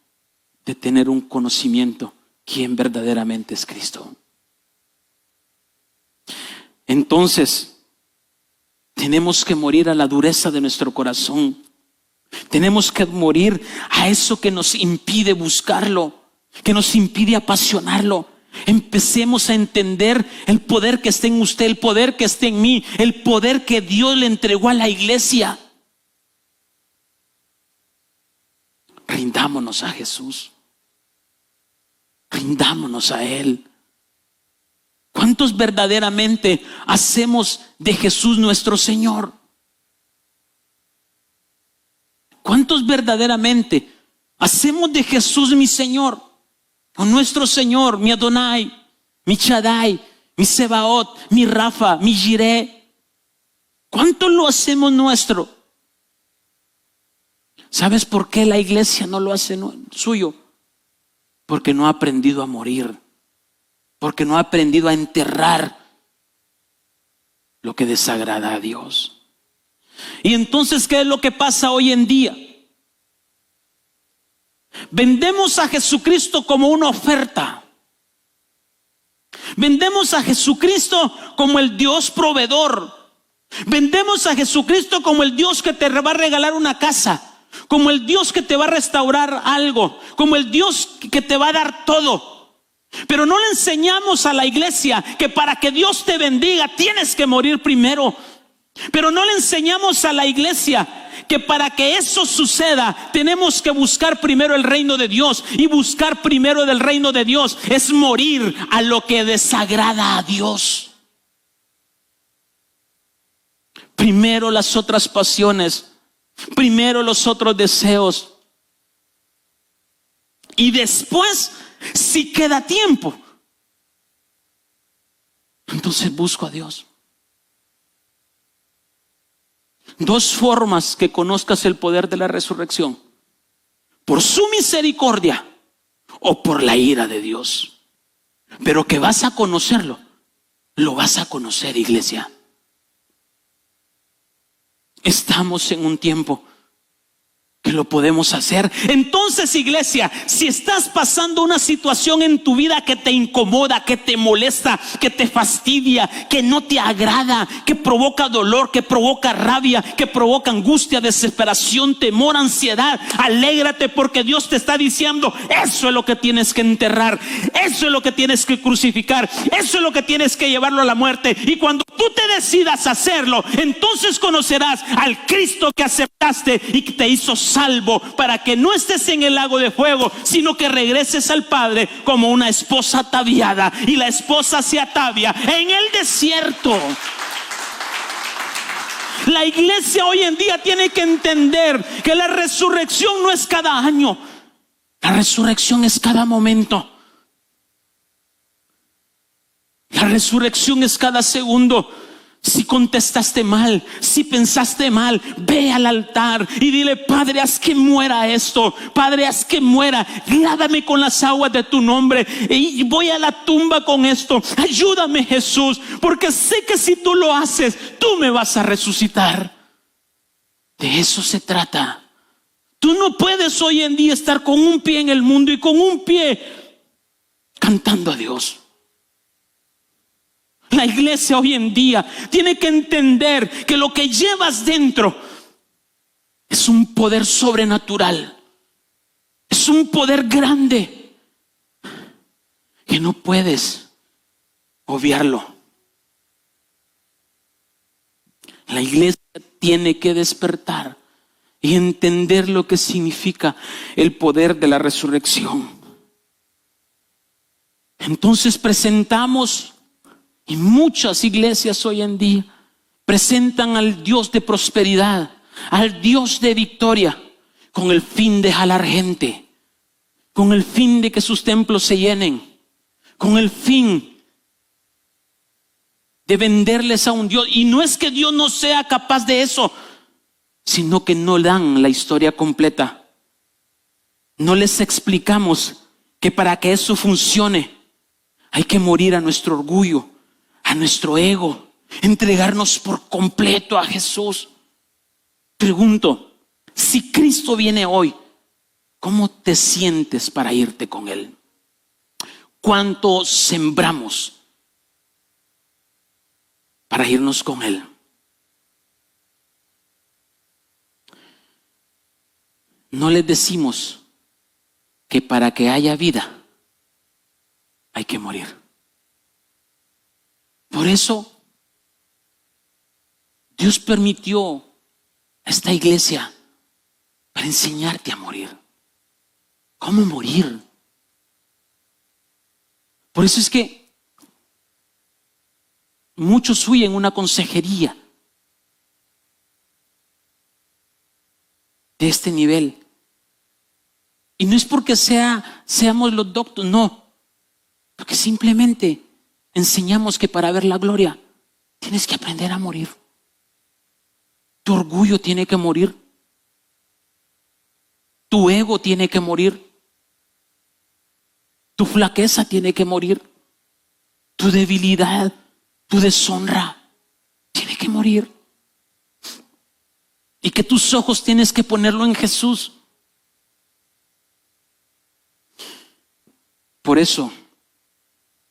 de tener un conocimiento quién verdaderamente es Cristo. Entonces, tenemos que morir a la dureza de nuestro corazón. Tenemos que morir a eso que nos impide buscarlo, que nos impide apasionarlo. Empecemos a entender el poder que está en usted, el poder que está en mí, el poder que Dios le entregó a la iglesia. Rindámonos a Jesús. Rindámonos a Él. ¿Cuántos verdaderamente hacemos de Jesús nuestro Señor? ¿Cuántos verdaderamente Hacemos de Jesús mi Señor, o nuestro Señor, mi Adonai, mi Shaddai, mi Sebaot, mi Rafa, mi Jireh. ¿Cuánto lo hacemos nuestro? ¿Sabes por qué la iglesia no lo hace suyo? Porque no ha aprendido a morir, porque no ha aprendido a enterrar lo que desagrada a Dios. Y entonces, ¿qué es lo que pasa hoy en día? Vendemos a Jesucristo como una oferta. Vendemos a Jesucristo como el Dios proveedor. Vendemos a Jesucristo como el Dios que te va a regalar una casa, como el Dios que te va a restaurar algo, como el Dios que te va a dar todo. Pero no le enseñamos a la iglesia que para que Dios te bendiga tienes que morir primero. Pero no le enseñamos a la iglesia que para que eso suceda tenemos que buscar primero el reino de Dios. Y buscar primero del reino de Dios es morir a lo que desagrada a Dios. Primero las otras pasiones, primero los otros deseos. Y después, si queda tiempo, entonces busco a Dios. Dos formas que conozcas el poder de la resurrección: por su misericordia o por la ira de Dios. Pero que vas a conocerlo, lo vas a conocer, iglesia. Estamos en un tiempo que lo podemos hacer. Entonces, iglesia, si estás pasando una situación en tu vida que te incomoda, que te molesta, que te fastidia, que no te agrada, que provoca dolor, que provoca rabia, que provoca angustia, desesperación, temor, ansiedad, alégrate, porque Dios te está diciendo: eso es lo que tienes que enterrar, eso es lo que tienes que crucificar, eso es lo que tienes que llevarlo a la muerte. Y cuando tú te decidas hacerlo, entonces conocerás al Cristo que aceptaste y que te hizo salvo, para que no estés en el lago de fuego, sino que regreses al Padre como una esposa ataviada. Y la esposa se atavia en el desierto. La iglesia hoy en día tiene que entender que la resurrección no es cada año, la resurrección es cada momento. La resurrección es cada segundo. Si contestaste mal, si pensaste mal, ve al altar y dile: Padre, haz que muera esto. Padre, haz que muera. Lávame con las aguas de tu nombre. Y voy a la tumba con esto. Ayúdame, Jesús, porque sé que si tú lo haces, tú me vas a resucitar. De eso se trata. Tú no puedes hoy en día estar con un pie en el mundo y con un pie cantando a Dios. La iglesia hoy en día tiene que entender que lo que llevas dentro es un poder sobrenatural, es un poder grande que no puedes obviarlo. La iglesia tiene que despertar y entender lo que significa el poder de la resurrección. Entonces presentamos, y muchas iglesias hoy en día presentan al Dios de prosperidad, al Dios de victoria, con el fin de jalar gente, con el fin de que sus templos se llenen, con el fin de venderles a un Dios. Y no es que Dios no sea capaz de eso, sino que no dan la historia completa. No les explicamos que para que eso funcione hay que morir a nuestro orgullo, a nuestro ego, entregarnos por completo a Jesús. Pregunto, si Cristo viene hoy, ¿cómo te sientes para irte con Él? ¿Cuánto sembramos para irnos con Él? No les decimos que para que haya vida hay que morir. Por eso Dios permitió a esta iglesia para enseñarte a morir. ¿Cómo morir? Por eso es que muchos huyen una consejería de este nivel. Y no es porque seamos los doctos, no. Porque simplemente enseñamos que para ver la gloria tienes que aprender a morir. Tu orgullo tiene que morir. Tu ego tiene que morir. Tu flaqueza tiene que morir. Tu debilidad, tu deshonra tiene que morir. Y que tus ojos tienes que ponerlo en Jesús. Por eso,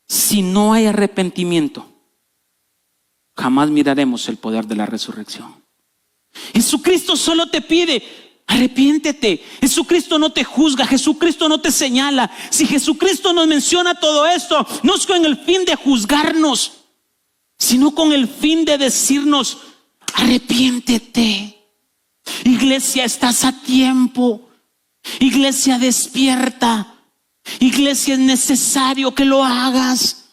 si no hay arrepentimiento, jamás miraremos el poder de la resurrección. Jesucristo solo te pide: arrepiéntete. Jesucristo no te juzga, Jesucristo no te señala. Si Jesucristo nos menciona todo esto, no es con el fin de juzgarnos, sino con el fin de decirnos: arrepiéntete. Iglesia, estás a tiempo. Iglesia, despierta. Iglesia, es necesario que lo hagas.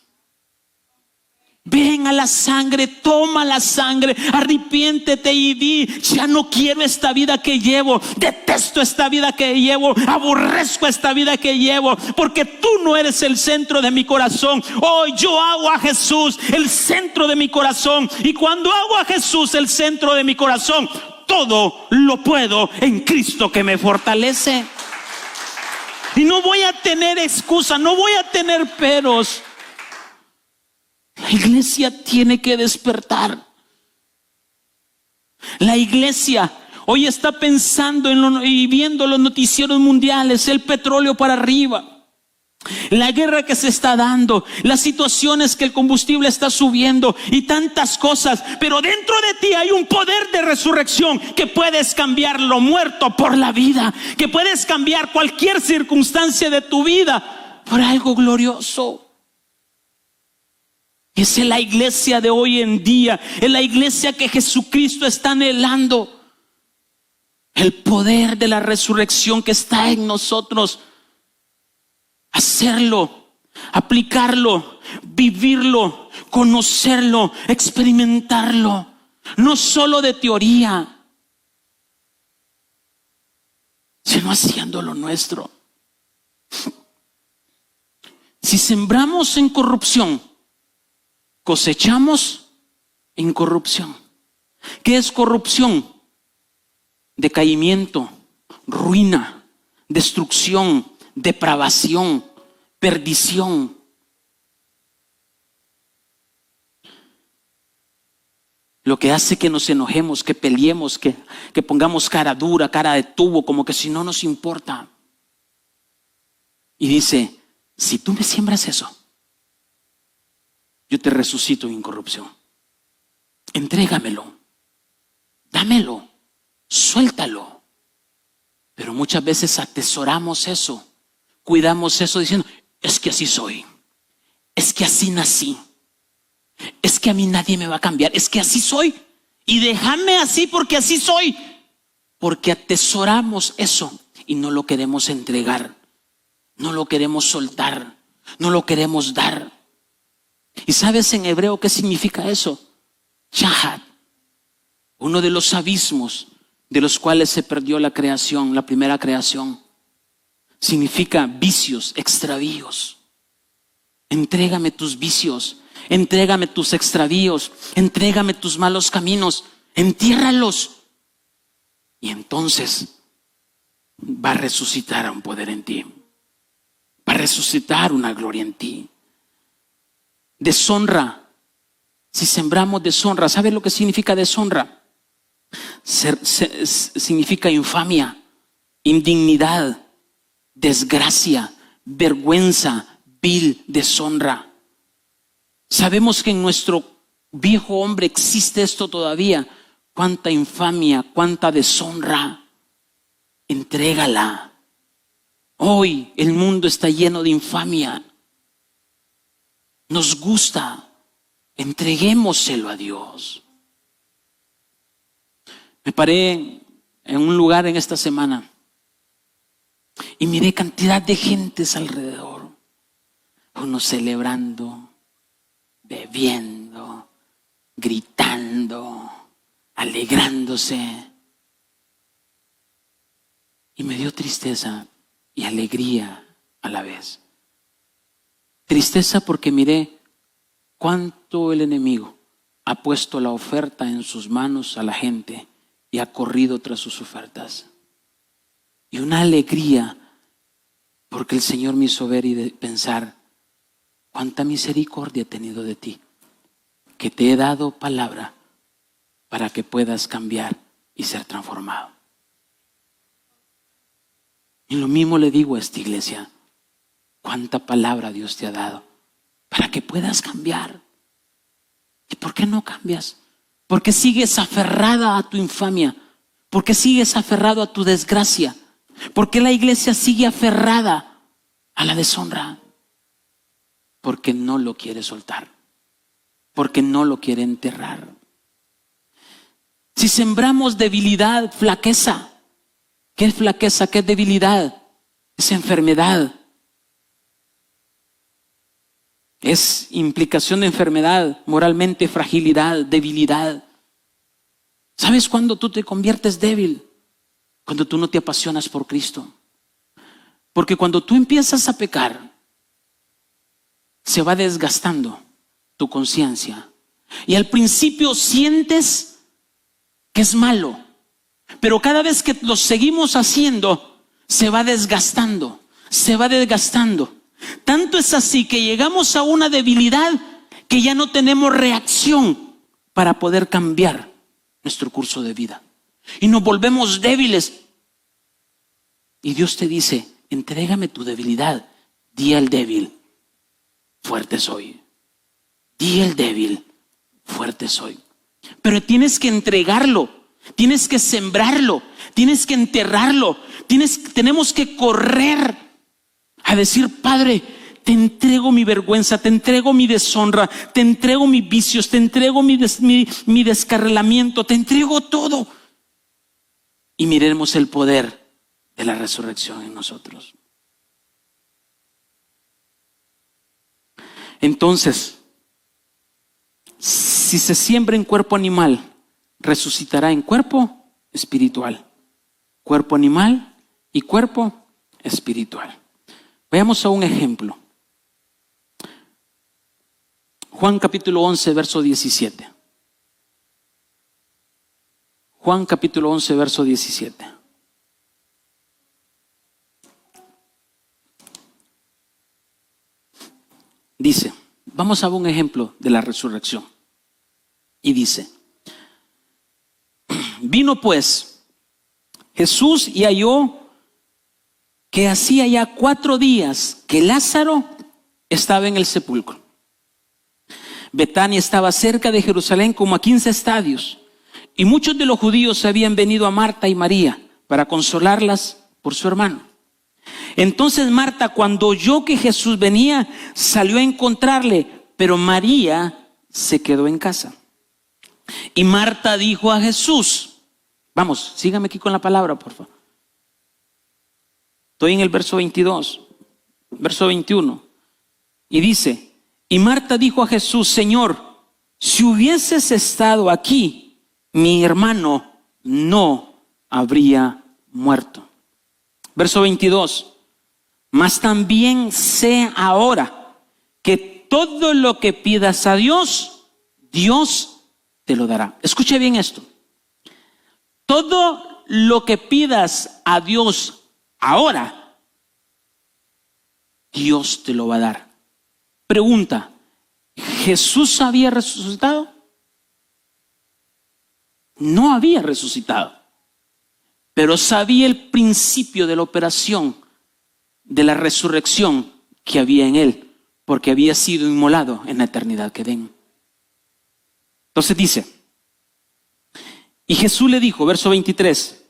Ven a la sangre, toma la sangre, arrepiéntete y di: ya no quiero esta vida que llevo, detesto esta vida que llevo, aborrezco esta vida que llevo, porque tú no eres el centro de mi corazón. Hoy yo hago a Jesús el centro de mi corazón, y cuando hago a Jesús el centro de mi corazón, todo lo puedo en Cristo que me fortalece. Y no voy a tener excusa, no voy a tener peros. La iglesia tiene que despertar. La iglesia hoy está pensando y viendo los noticieros mundiales, el petróleo para arriba, la guerra que se está dando, las situaciones que el combustible está subiendo y tantas cosas. Pero dentro de ti hay un poder de resurrección que puedes cambiar lo muerto por la vida, que puedes cambiar cualquier circunstancia de tu vida por algo glorioso. Esa es la iglesia de hoy en día, es la iglesia que Jesucristo está anhelando. El poder de la resurrección que está en nosotros. Hacerlo, aplicarlo, vivirlo, conocerlo, experimentarlo. No solo de teoría, sino haciéndolo nuestro. Si sembramos en corrupción, cosechamos en corrupción. ¿Qué es corrupción? Decaimiento, ruina, destrucción, depravación, perdición. Lo que hace que nos enojemos, que peleemos, que pongamos cara dura, cara de tubo, como que si no nos importa. Y dice: si tú me siembras eso, yo te resucito en incorrupción. Entrégamelo, dámelo, suéltalo. Pero muchas veces atesoramos eso, cuidamos eso diciendo: es que así soy, es que así nací, es que a mí nadie me va a cambiar, es que así soy y déjame así porque así soy. Porque atesoramos eso y no lo queremos entregar, no lo queremos soltar, no lo queremos dar. ¿Y sabes en hebreo qué significa eso? Shahad, uno de los abismos de los cuales se perdió la creación, la primera creación. Significa vicios, extravíos. Entrégame tus vicios, entrégame tus extravíos, entrégame tus malos caminos, entiérralos. Y entonces va a resucitar un poder en ti, va a resucitar una gloria en ti. Deshonra. Si sembramos deshonra, ¿sabe lo que significa deshonra? Significa infamia, indignidad, desgracia, vergüenza, vil, deshonra. Sabemos que en nuestro viejo hombre existe esto todavía. Cuánta infamia, cuánta deshonra. Entrégala. Hoy el mundo está lleno de infamia. Nos gusta. Entreguémoselo a Dios. Me paré en un lugar en esta semana y miré cantidad de gentes alrededor. Unos celebrando, bebiendo, gritando, alegrándose. Y me dio tristeza y alegría a la vez. Tristeza porque miré cuánto el enemigo ha puesto la oferta en sus manos a la gente y ha corrido tras sus ofertas. Y una alegría porque el Señor me hizo ver y pensar cuánta misericordia he tenido de ti, que te he dado palabra para que puedas cambiar y ser transformado. Y lo mismo le digo a esta iglesia, cuánta palabra Dios te ha dado para que puedas cambiar. ¿Y por qué no cambias? ¿Por qué sigues aferrada a tu infamia? ¿Por qué sigues aferrado a tu desgracia? ¿Por qué la iglesia sigue aferrada a la deshonra? Porque no lo quiere soltar, porque no lo quiere enterrar. Si sembramos debilidad, flaqueza, ¿qué es flaqueza? ¿Qué es debilidad? Es enfermedad. Es implicación de enfermedad, moralmente fragilidad, debilidad. ¿Sabes cuándo tú te conviertes débil? Cuando tú no te apasionas por Cristo. Porque cuando tú empiezas a pecar, se va desgastando tu conciencia. Y al principio sientes que es malo, pero cada vez que lo seguimos haciendo, se va desgastando, se va desgastando. Tanto es así que llegamos a una debilidad que ya no tenemos reacción para poder cambiar nuestro curso de vida. Y nos volvemos débiles. Y Dios te dice, entrégame tu debilidad. Di al débil, fuerte soy. Di al débil, fuerte soy. Pero tienes que entregarlo, tienes que sembrarlo, tienes que enterrarlo, tenemos que correr a decir, Padre, te entrego mi vergüenza, te entrego mi deshonra, te entrego mis vicios, te entrego mi descarrilamiento, te entrego todo. Y miremos el poder de la resurrección en nosotros. Entonces, si se siembra en cuerpo animal, resucitará en cuerpo espiritual. Cuerpo animal y cuerpo espiritual. Veamos a un ejemplo. Juan capítulo 11, verso 17. Juan capítulo 11, verso 17. Dice, vamos a ver un ejemplo de la resurrección. Y dice, vino pues Jesús y halló que hacía ya 4 días que Lázaro estaba en el sepulcro. Betania estaba cerca de Jerusalén como a 15 estadios, y muchos de los judíos habían venido a Marta y María para consolarlas por su hermano. Entonces Marta, cuando oyó que Jesús venía, salió a encontrarle, pero María se quedó en casa. Y Marta dijo a Jesús, vamos, sígame aquí con la palabra, por favor. Estoy en el verso 22, verso 21. Y dice, y Marta dijo a Jesús, Señor, si hubieses estado aquí, mi hermano no habría muerto. Verso 22. Mas también sé ahora que todo lo que pidas a Dios, Dios te lo dará. Escuche bien esto. Todo lo que pidas a Dios ahora, Dios te lo va a dar. Pregunta, ¿Jesús había resucitado? No había resucitado, pero sabía el principio de la operación de la resurrección que había en él, porque había sido inmolado en la eternidad que ven. Entonces dice, y Jesús le dijo, verso 23,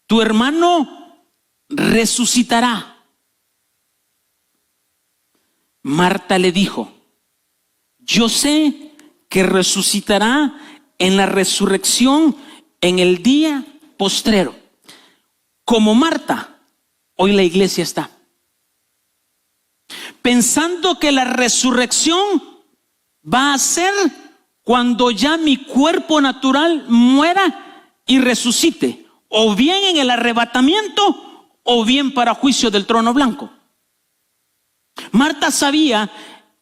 tu hermano resucitará. Marta le dijo, yo sé que resucitará en la resurrección en el día postrero. Como Marta, hoy la iglesia está pensando que la resurrección va a ser cuando ya mi cuerpo natural muera y resucite, o bien en el arrebatamiento o bien para juicio del trono blanco. Marta sabía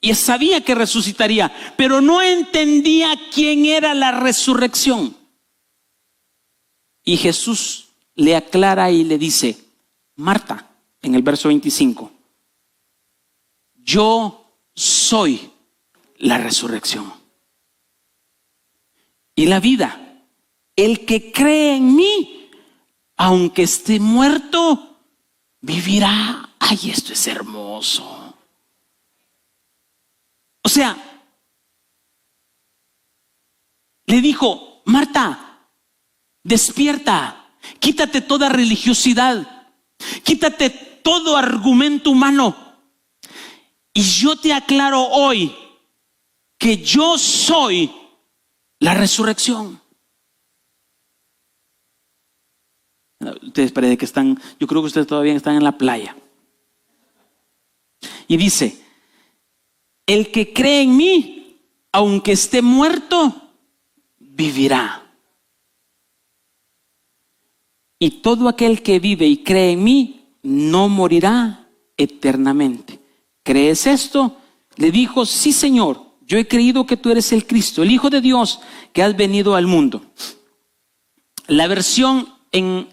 que resucitaría, pero no entendía quién era la resurrección. Y Jesús le aclara y le dice: Marta, en el verso 25, yo soy la resurrección y la vida. El que cree en mí, aunque esté muerto, vivirá. Ay, esto es hermoso. O sea, le dijo: Marta, despierta, quítate toda religiosidad, quítate todo argumento humano, y yo te aclaro hoy que yo soy la resurrección. Ustedes parece que están, yo creo que ustedes todavía están en la playa. Y dice: el que cree en mí, aunque esté muerto, vivirá. Y todo aquel que vive y cree en mí no morirá eternamente. ¿Crees esto? Le dijo: sí, Señor, yo he creído que tú eres el Cristo, el Hijo de Dios, que has venido al mundo. La versión en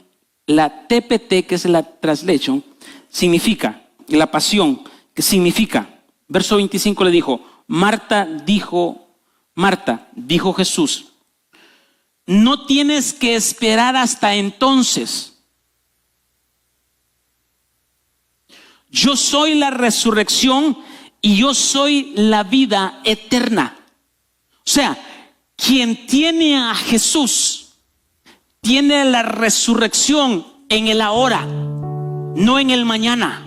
la TPT, que es la translation, significa, la pasión, que significa, verso 25 le dijo: Marta, dijo Jesús, no tienes que esperar hasta entonces. Yo soy la resurrección y yo soy la vida eterna. O sea, quien tiene a Jesús tiene la resurrección en el ahora, no en el mañana.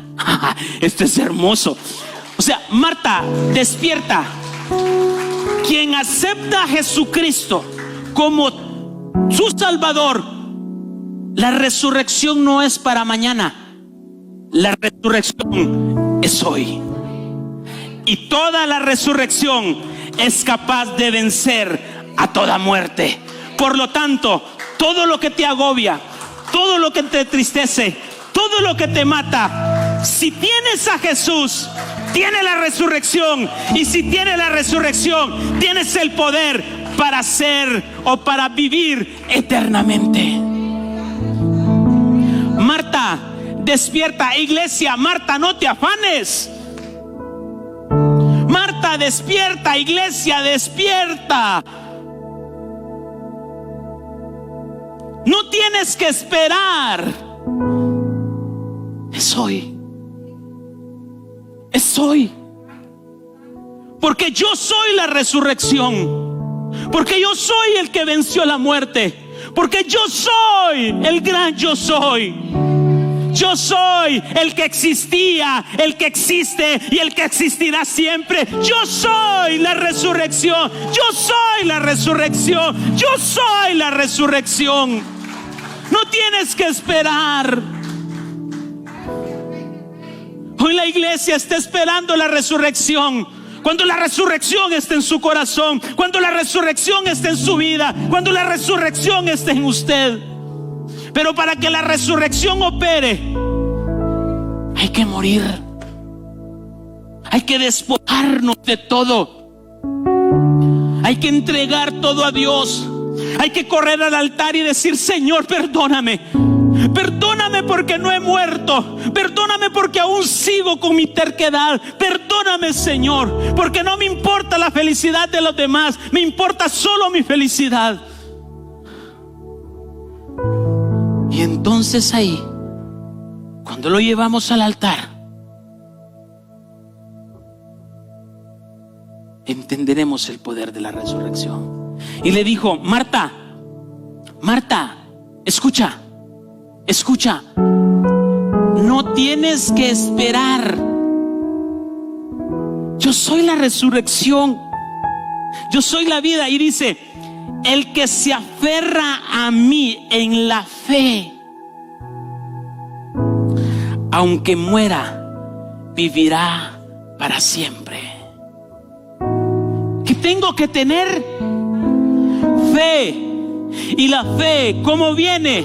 Esto es hermoso. O sea, Marta, despierta. Quien acepta a Jesucristo como su Salvador, la resurrección no es para mañana. La resurrección es hoy. Y toda la resurrección es capaz de vencer a toda muerte. Por lo tanto, todo lo que te agobia, todo lo que te entristece, todo lo que te mata, si tienes a Jesús, tiene la resurrección. Y si tiene la resurrección, tienes el poder para ser o para vivir eternamente. Marta, despierta. Iglesia, Marta, no te afanes. Marta, despierta. Iglesia, despierta. No tienes que esperar. Es hoy. Es hoy. Porque yo soy la resurrección. Porque yo soy el que venció la muerte. Porque yo soy el gran yo soy. Yo soy el que existía, el que existe y el que existirá siempre. Yo soy la resurrección. Yo soy la resurrección. Yo soy la resurrección. No tienes que esperar. Hoy la iglesia está esperando la resurrección. Cuando la resurrección esté en su corazón, cuando la resurrección esté en su vida, cuando la resurrección esté en usted. Pero para que la resurrección opere, hay que morir. Hay que despojarnos de todo. Hay que entregar todo a Dios. Hay que correr al altar y decir: Señor, perdóname. Perdóname porque no he muerto. Perdóname porque aún sigo con mi terquedad. Perdóname, Señor, porque no me importa la felicidad de los demás. Me importa solo mi felicidad. Y entonces ahí, cuando lo llevamos al altar, entenderemos el poder de la resurrección. Y le dijo: Marta, Marta, escucha, no tienes que esperar. Yo soy la resurrección, yo soy la vida. Y dice: el que se aferra a mí en la fe, aunque muera, vivirá para siempre. ¿Qué tengo que tener? Fe. Y la fe, ¿cómo viene?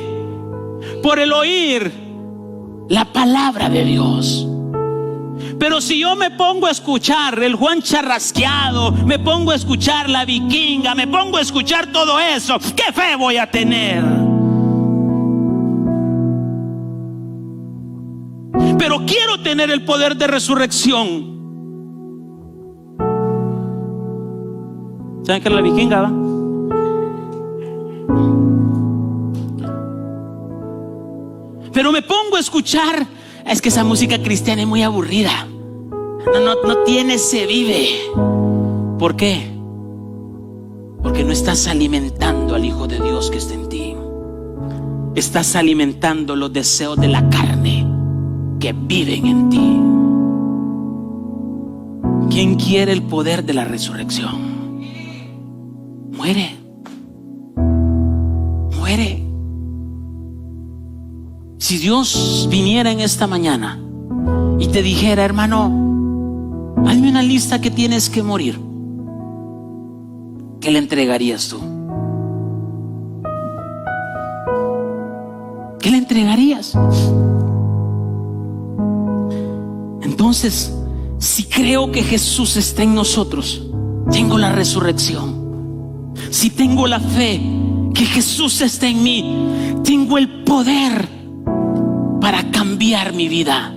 Por el oír la palabra de Dios. Pero si yo me pongo a escuchar el Juan Charrasqueado, me pongo a escuchar la Vikinga, me pongo a escuchar todo eso, ¿qué fe voy a tener? Pero quiero tener el poder de resurrección. ¿Saben qué es la Vikinga, va? Pero me pongo a escuchar. Es que esa música cristiana es muy aburrida. No tiene, se vive. ¿Por qué? Porque no estás alimentando al Hijo de Dios que está en ti. Estás alimentando los deseos de la carne que viven en ti. ¿Quién quiere el poder de la resurrección? Muere. Muere. Si Dios viniera en esta mañana y te dijera: hermano, hazme una lista que tienes que morir, ¿qué le entregarías tú? ¿Qué le entregarías? Entonces, si creo que Jesús está en nosotros, tengo la resurrección. Si tengo la fe que Jesús está en mí, tengo el poder para cambiar mi vida.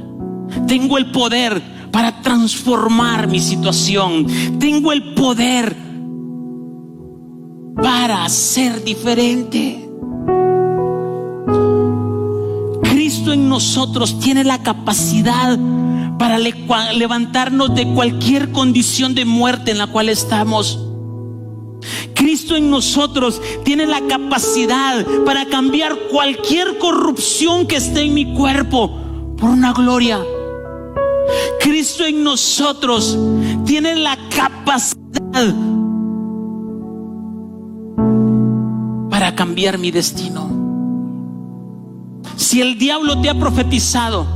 Tengo el poder para transformar mi situación. Tengo el poder para ser diferente. Cristo en nosotros tiene la capacidad para levantarnos de cualquier condición de muerte en la cual estamos. Cristo en nosotros tiene la capacidad para cambiar cualquier corrupción que esté en mi cuerpo por una gloria. Cristo en nosotros tiene la capacidad para cambiar mi destino. Si el diablo te ha profetizado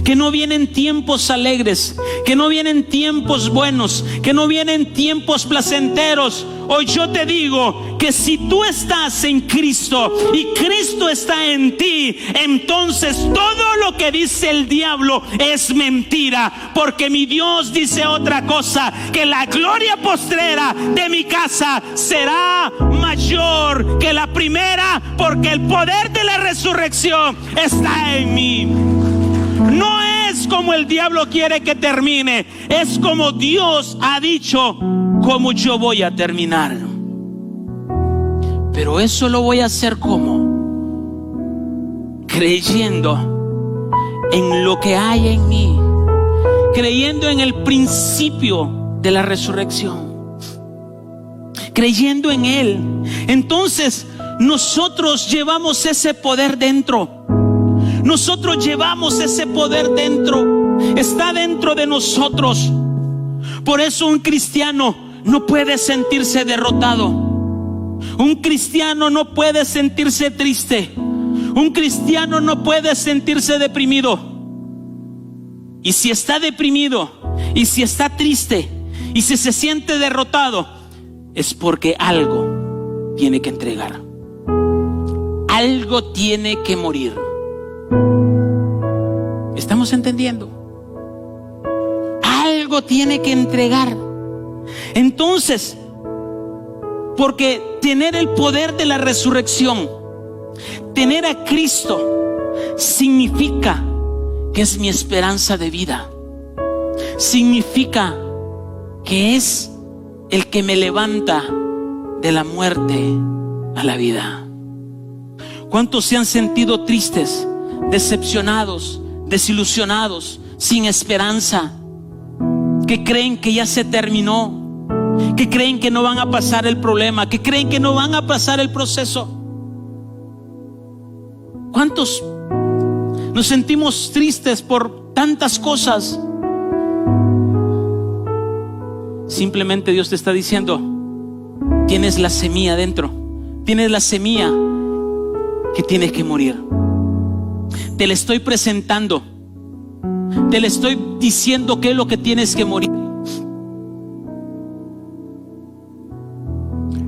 que no vienen tiempos alegres, que no vienen tiempos buenos, que no vienen tiempos placenteros, hoy yo te digo que si tú estás en Cristo y Cristo está en ti, entonces todo lo que dice el diablo es mentira, porque mi Dios dice otra cosa: que la gloria postrera de mi casa será mayor que la primera, porque el poder de la resurrección está en mí. No es como el diablo quiere que termine, es como Dios ha dicho cómo yo voy a terminar. Pero eso lo voy a hacer ¿cómo? Creyendo en lo que hay en mí, creyendo en el principio de la resurrección, creyendo en Él. Entonces nosotros llevamos ese poder dentro. Nosotros llevamos ese poder dentro. Está dentro de nosotros. Por eso un cristiano no puede sentirse derrotado. Un cristiano no puede sentirse triste. Un cristiano no puede sentirse deprimido. Y si está deprimido, y si está triste, y si se siente derrotado, es porque algo tiene que entregar. Algo tiene que morir. ¿Estamos entendiendo? Algo tiene que entregar. Entonces, porque tener el poder de la resurrección, tener a Cristo, significa que es mi esperanza de vida. Significa que es el que me levanta de la muerte a la vida. ¿Cuántos se han sentido tristes, decepcionados, desilusionados, sin esperanza, que creen que ya se terminó, que creen que no van a pasar el problema, que creen que no van a pasar el proceso? ¿Cuántos nos sentimos tristes por tantas cosas? Simplemente Dios te está diciendo: tienes la semilla dentro, tienes la semilla que tienes que morir. Te la estoy presentando, te le estoy diciendo qué es lo que tienes que morir.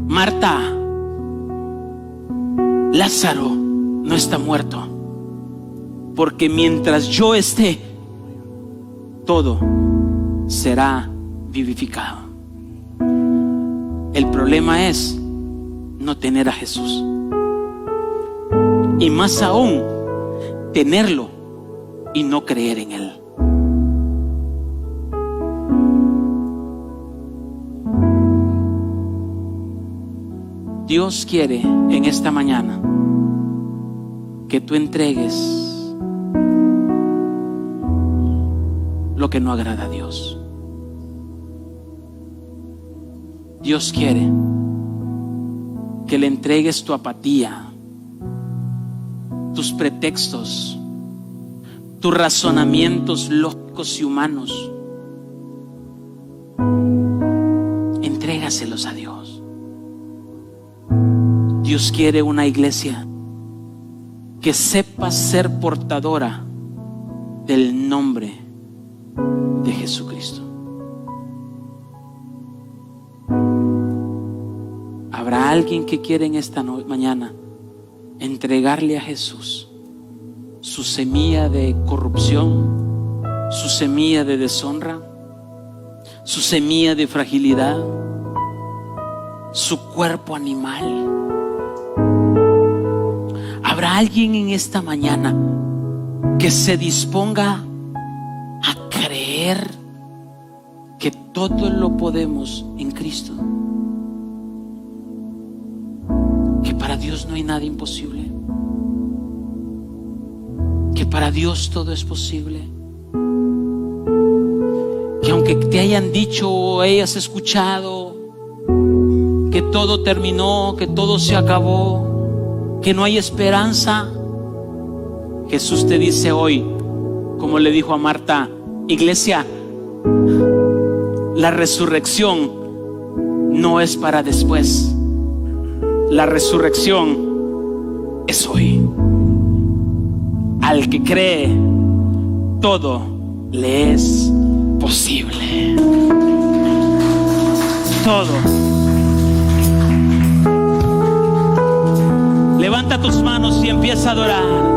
Marta, Lázaro no está muerto, porque mientras yo esté, todo será vivificado. El problema es no tener a Jesús, y más aún tenerlo y no creer en Él. Dios quiere en esta mañana que tú entregues lo que no agrada a Dios. Dios quiere que le entregues tu apatía, tus pretextos, tus razonamientos lógicos y humanos. Entrégaselos a Dios. Dios quiere una iglesia que sepa ser portadora del nombre de Jesucristo. ¿Habrá alguien que quiera en esta mañana entregarle a Jesús su semilla de corrupción, su semilla de deshonra, su semilla de fragilidad, su cuerpo animal? ¿Habrá alguien en esta mañana que se disponga a creer que todo lo podemos en Cristo? Que para Dios no hay nada imposible, que para Dios todo es posible, que aunque te hayan dicho o hayas escuchado que todo terminó, que todo se acabó, que no hay esperanza, Jesús te dice hoy, como le dijo a Marta: iglesia, la resurrección no es para después, la resurrección es hoy. Al que cree, todo le es posible. Todo. Levanta tus manos y empieza a adorar.